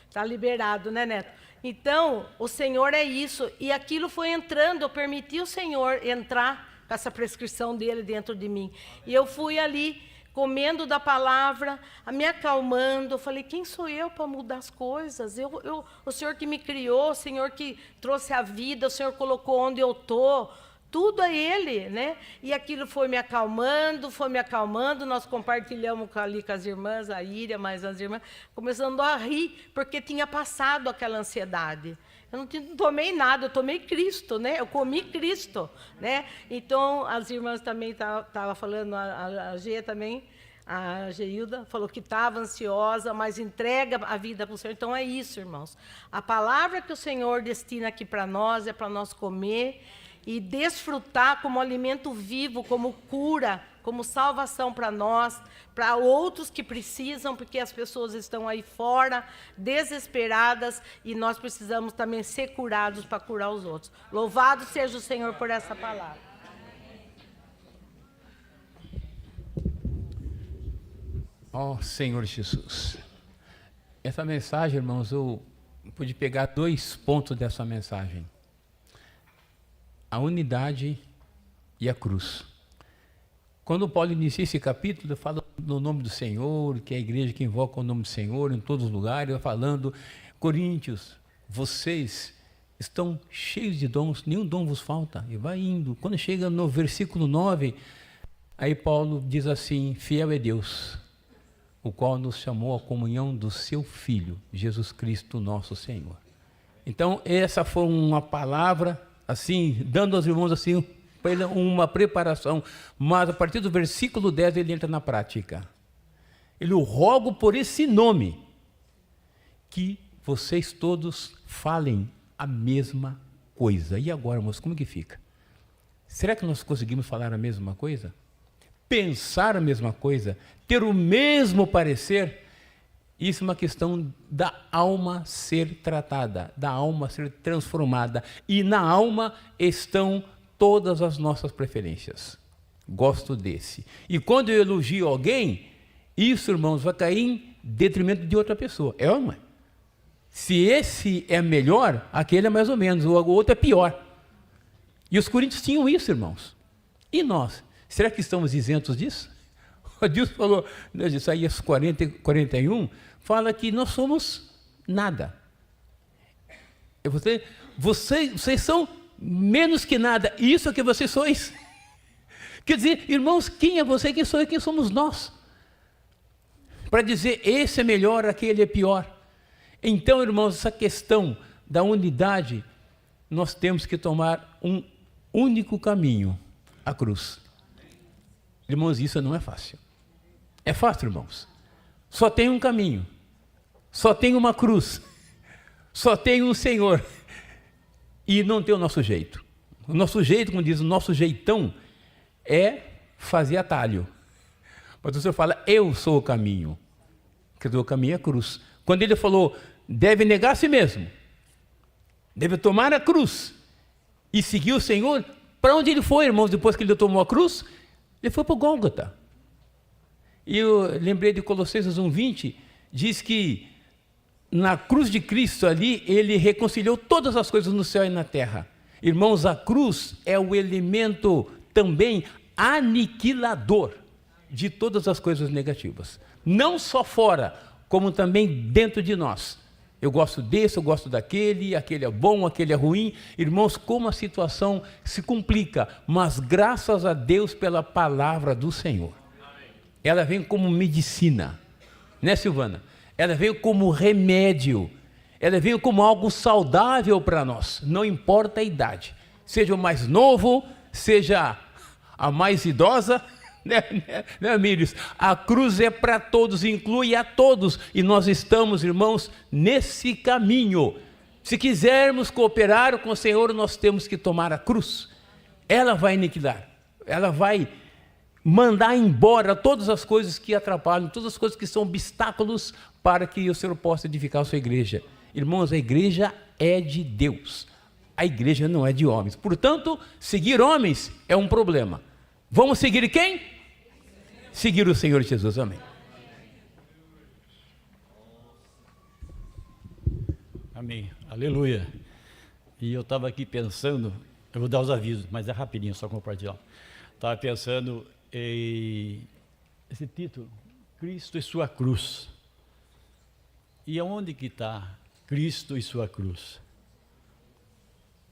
Está liberado, né, Neto? Então, o Senhor é isso. E aquilo foi entrando, eu permiti o Senhor entrar com essa prescrição dele dentro de mim. E eu fui ali, comendo da palavra, me acalmando. Eu falei, quem sou eu para mudar as coisas? O Senhor que me criou, o Senhor que trouxe a vida, o Senhor colocou onde eu estou. Tudo é Ele, né? E aquilo foi me acalmando, nós compartilhamos ali com as irmãs, a Íria, mais as irmãs, começando a rir, porque tinha passado aquela ansiedade. Eu não tomei nada, eu tomei Cristo, né? Eu comi Cristo, né? Então, as irmãs também estavam falando, a Gê também, a Geilda falou que estava ansiosa, mas entrega a vida para o Senhor. Então, é isso, irmãos. A palavra que o Senhor destina aqui para nós é para nós comer e desfrutar como alimento vivo, como cura, como salvação para nós, para outros que precisam, porque as pessoas estão aí fora, desesperadas, e nós precisamos também ser curados para curar os outros. Louvado seja o Senhor por essa palavra. Ó Senhor Jesus. Essa mensagem, irmãos, eu pude pegar 2 pontos dessa mensagem. A unidade e a cruz. Quando Paulo inicia esse capítulo, ele fala no nome do Senhor, que é a igreja que invoca o nome do Senhor em todos os lugares, ele vai falando, Coríntios, vocês estão cheios de dons, nenhum dom vos falta, e vai indo. Quando chega no versículo 9, aí Paulo diz assim, fiel é Deus, o qual nos chamou à comunhão do seu Filho, Jesus Cristo nosso Senhor. Então, essa foi uma palavra, assim, dando aos irmãos assim, para ele uma preparação, mas a partir do versículo 10 ele entra na prática. Ele rogo por esse nome, que vocês todos falem a mesma coisa. E agora, irmãos, como que fica? Será que nós conseguimos falar a mesma coisa? Pensar a mesma coisa? Ter o mesmo parecer? Isso é uma questão da alma ser tratada, da alma ser transformada. E na alma estão todas as nossas preferências. Gosto desse. E quando eu elogio alguém, isso, irmãos, vai cair em detrimento de outra pessoa. É ou não é? Se esse é melhor, aquele é mais ou menos, o outro é pior. E os coríntios tinham isso, irmãos. E nós? Será que estamos isentos disso? Deus falou, Isaías 41, fala que nós somos nada. Vocês são menos que nada, isso é que vocês sois. Quer dizer, irmãos, quem é você, quem sou eu, quem somos nós? Para dizer, esse é melhor, aquele é pior. Então, irmãos, essa questão da unidade, nós temos que tomar um único caminho, a cruz. Irmãos, isso não é fácil. É fácil, irmãos. Só tem um caminho. Só tem uma cruz. Só tem um Senhor. E não tem o nosso jeito. O nosso jeito, como diz, o nosso jeitão é fazer atalho. Mas o Senhor fala, eu sou o caminho. Quer dizer, o caminho é a cruz. Quando ele falou, deve negar a si mesmo. Deve tomar a cruz. E seguir o Senhor. Para onde ele foi, irmãos, depois que ele tomou a cruz? Ele foi para o Gólgota. E eu lembrei de Colossenses 1:20, diz que na cruz de Cristo ali, ele reconciliou todas as coisas no céu e na terra. Irmãos, a cruz é o elemento também aniquilador de todas as coisas negativas. Não só fora, como também dentro de nós. Eu gosto desse, eu gosto daquele, aquele é bom, aquele é ruim. Irmãos, como a situação se complica, mas graças a Deus pela palavra do Senhor. Ela vem como medicina, né, Silvana? Ela veio como remédio, ela veio como algo saudável para nós, não importa a idade, seja o mais novo, seja a mais idosa, né, Amílios? A cruz é para todos, inclui a todos, e nós estamos, irmãos, nesse caminho. Se quisermos cooperar com o Senhor, nós temos que tomar a cruz. Ela vai aniquilar, ela vai mandar embora todas as coisas que atrapalham, todas as coisas que são obstáculos para que o Senhor possa edificar a sua igreja. Irmãos, a igreja é de Deus, a igreja não é de homens. Portanto, seguir homens é um problema. Vamos seguir quem? Seguir o Senhor Jesus, amém. Amém. Aleluia. E eu estava aqui pensando, eu vou dar os avisos, mas é rapidinho, só compartilhar. Estava pensando em esse título, Cristo e sua cruz. E aonde que está Cristo e sua cruz?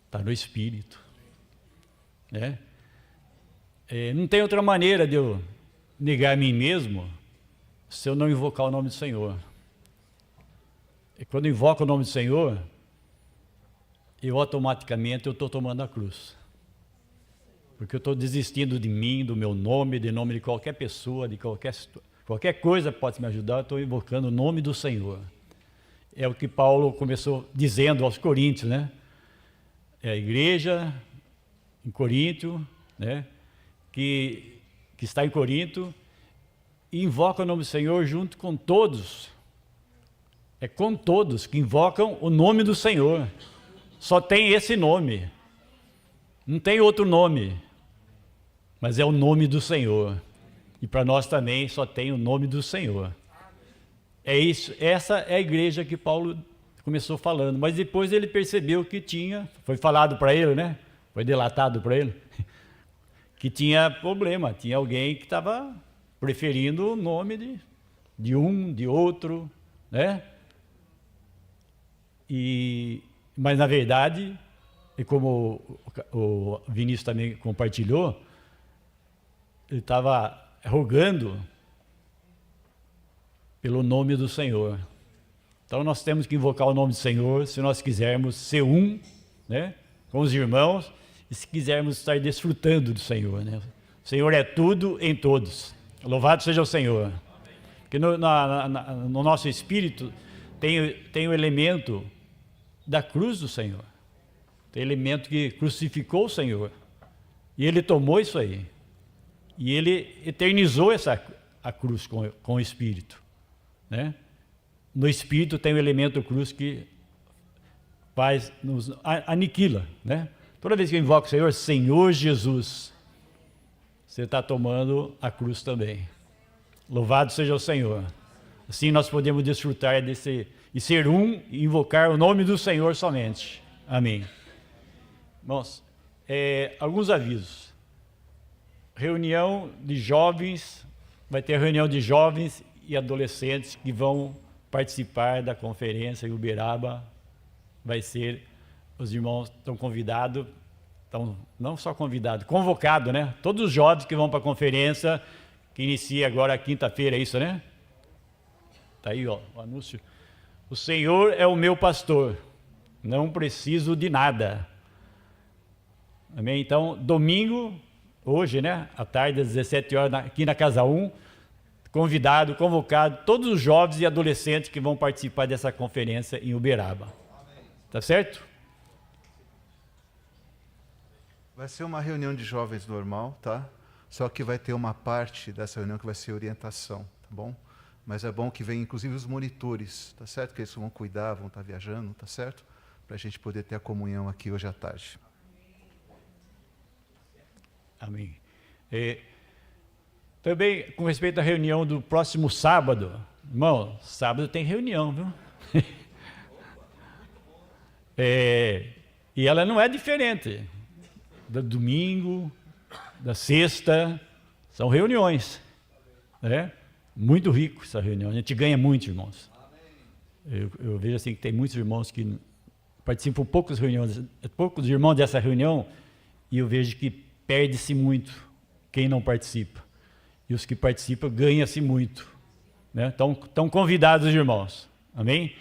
Está no Espírito. Né? Não tem outra maneira de eu negar a mim mesmo se eu não invocar o nome do Senhor. E quando eu invoco o nome do Senhor, eu automaticamente estou tomando a cruz. Porque eu estou desistindo de mim, do meu nome, de nome de qualquer pessoa, de qualquer coisa que pode me ajudar, eu estou invocando o nome do Senhor. É o que Paulo começou dizendo aos Coríntios, né? É a igreja em Corinto, né? Que está em Corinto, e invoca o nome do Senhor junto com todos. É com todos que invocam o nome do Senhor. Só tem esse nome. Não tem outro nome. Mas é o nome do Senhor. E para nós também só tem o nome do Senhor. É isso, essa é a igreja que Paulo começou falando. Mas depois ele percebeu que foi falado para ele, né? Foi delatado para ele, que tinha problema. Tinha alguém que estava preferindo o nome de um, de outro, né? Mas na verdade, e como o Vinícius também compartilhou, ele estava rogando pelo nome do Senhor. Então nós temos que invocar o nome do Senhor se nós quisermos ser um, né, com os irmãos, e se quisermos estar desfrutando do Senhor, né? O Senhor é tudo em todos. Louvado seja o Senhor. Porque no nosso espírito tem o elemento da cruz do Senhor. Tem elemento que crucificou o Senhor. E ele tomou isso aí. E ele eternizou a cruz com o Espírito. Né? No Espírito tem o elemento cruz que nos aniquila. Né? Toda vez que eu invoco o Senhor, Senhor Jesus, você está tomando a cruz também. Louvado seja o Senhor. Assim nós podemos desfrutar e ser um e invocar o nome do Senhor somente. Amém. Irmãos, alguns avisos. Reunião de jovens, vai ter reunião de jovens e adolescentes que vão participar da conferência em Uberaba. Os irmãos estão convidados, não só convidados, convocados, né? Todos os jovens que vão para a conferência, que inicia agora quinta-feira, é isso, né? Está aí, ó, o anúncio. O Senhor é o meu pastor, não preciso de nada. Amém? Então, domingo, hoje, né? À tarde, às 17 horas, aqui na Casa 1, convocado, todos os jovens e adolescentes que vão participar dessa conferência em Uberaba. Tá certo? Vai ser uma reunião de jovens normal, tá? Só que vai ter uma parte dessa reunião que vai ser orientação, tá bom? Mas é bom que venham inclusive os monitores, tá certo? Que eles vão cuidar, vão estar viajando, tá certo? Para a gente poder ter a comunhão aqui hoje à tarde. Amém. Também com respeito à reunião do próximo sábado, irmão, sábado tem reunião, viu? E ela não é diferente do domingo, da sexta, são reuniões, né? Muito rico essa reunião, a gente ganha muito, irmãos. Eu vejo assim que tem muitos irmãos que participam poucos irmãos dessa reunião, e eu vejo que perde-se muito quem não participa. E os que participam ganham-se muito. Né? Estão convidados os irmãos. Amém?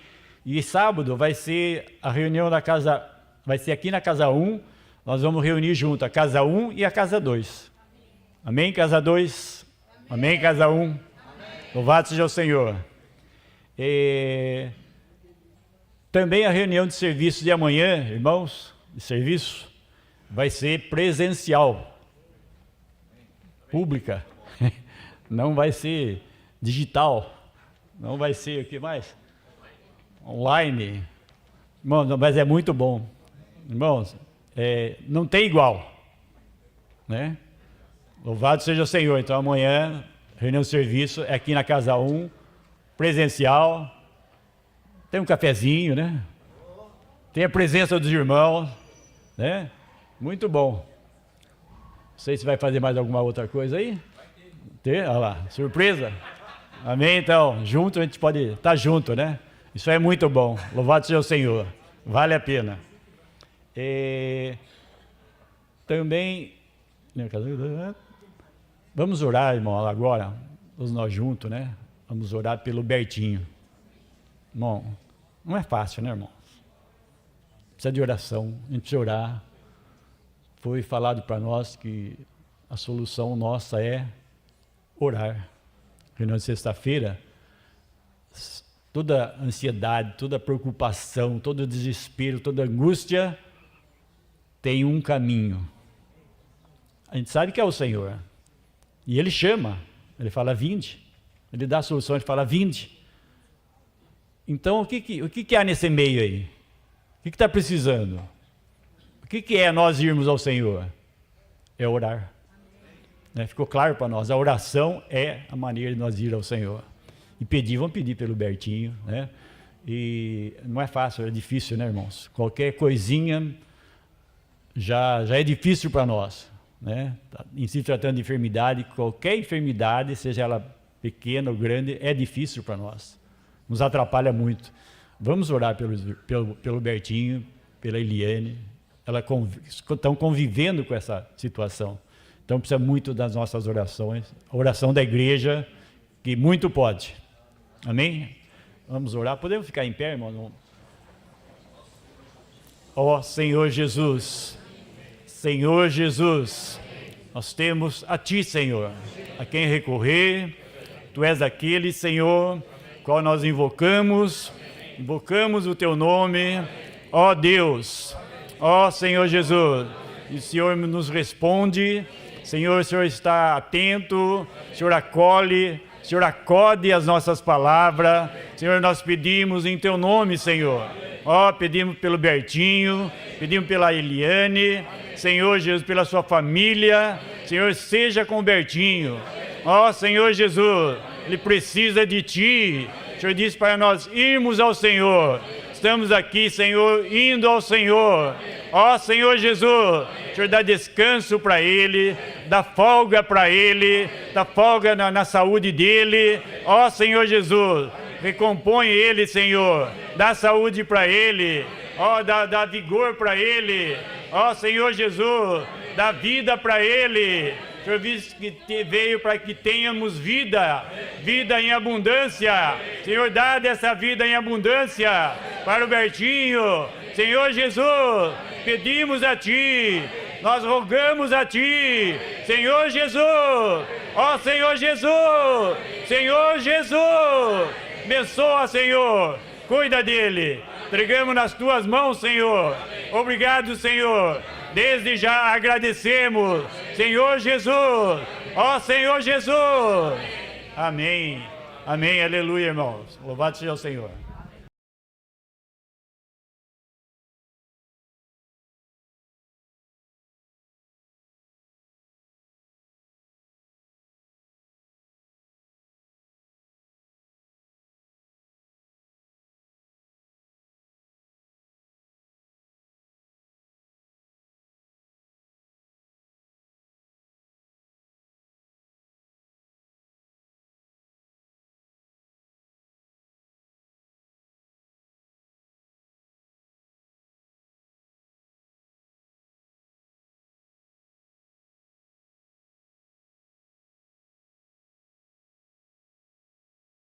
E sábado vai ser a reunião vai ser aqui na Casa 1, nós vamos reunir junto a Casa 1 e a Casa 2. Amém, Casa 2? Amém, Casa 1? Amém. Louvado seja o Senhor. Também a reunião de serviço de amanhã, irmãos, de serviço, vai ser presencial, pública, não vai ser digital, não vai ser o que mais? Online. Irmãos, mas é muito bom. Irmãos, não tem igual, né? Louvado seja o Senhor. Então amanhã, reunião de serviço é aqui na Casa 1, presencial, tem um cafezinho, né? Tem a presença dos irmãos, né? Muito bom. Não sei se vai fazer mais alguma outra coisa aí. Olha lá, surpresa. Amém? Então, junto a gente pode estar junto, né? Isso é muito bom. Louvado seja o Senhor. Vale a pena. Também, vamos orar, irmão, agora, todos nós juntos, né? Vamos orar pelo Bertinho. Irmão, não é fácil, né, irmão? Precisa de oração, a gente precisa orar. Foi falado para nós que a solução nossa é orar. Reunião de sexta-feira, toda ansiedade, toda preocupação, todo desespero, toda angústia tem um caminho. A gente sabe que é o Senhor. E Ele chama, Ele fala, vinde. Ele dá a solução, Ele fala, vinde. Então, o que há nesse meio aí? O que está precisando? O que é nós irmos ao Senhor? É orar. Né? Ficou claro para nós, a oração é a maneira de nós ir ao Senhor. E vamos pedir pelo Bertinho, né? E não é fácil, é difícil, né, irmãos? Qualquer coisinha já é difícil para nós, né? Em se tratando de enfermidade, qualquer enfermidade, seja ela pequena ou grande, é difícil para nós. Nos atrapalha muito. Vamos orar pelo Bertinho, pela Eliane. Elas estão convivendo com essa situação. Então precisa muito das nossas orações. A oração da igreja, que muito pode. Amém? Vamos orar. Podemos ficar em pé, irmão? Ó Senhor Jesus, Senhor Jesus, nós temos a Ti, Senhor, a quem recorrer. Tu és aquele, Senhor, qual nós invocamos o Teu nome, ó Deus, ó Senhor Jesus. E o Senhor nos responde. Senhor, o Senhor está atento, o Senhor acolhe, o Senhor acode as nossas palavras. Senhor, nós pedimos em Teu nome, Senhor. Ó, pedimos pelo Bertinho, pedimos pela Eliane, Senhor Jesus, pela sua família. Senhor, seja com o Bertinho. Ó, Senhor Jesus, ele precisa de Ti. O Senhor disse para nós irmos ao Senhor. Estamos aqui, Senhor, indo ao Senhor. Ó Senhor Jesus, o Senhor dá descanso para ele, dá folga para ele, dá folga na saúde dele. Ó Senhor Jesus, recompõe ele, Senhor, dá saúde para ele, ó, dá vigor para ele. Ó Senhor Jesus, dá vida para ele. O Senhor disse que veio para que tenhamos vida em abundância. Senhor, dá dessa vida em abundância para o Bertinho. Senhor Jesus, pedimos a Ti, nós rogamos a Ti, Senhor Jesus, ó Senhor Jesus, Senhor Jesus, abençoa, Senhor, cuida dele, entregamos nas Tuas mãos, Senhor. Obrigado, Senhor, desde já agradecemos, Senhor Jesus, ó Senhor Jesus. Amém, amém, aleluia, irmãos, louvado seja o Senhor.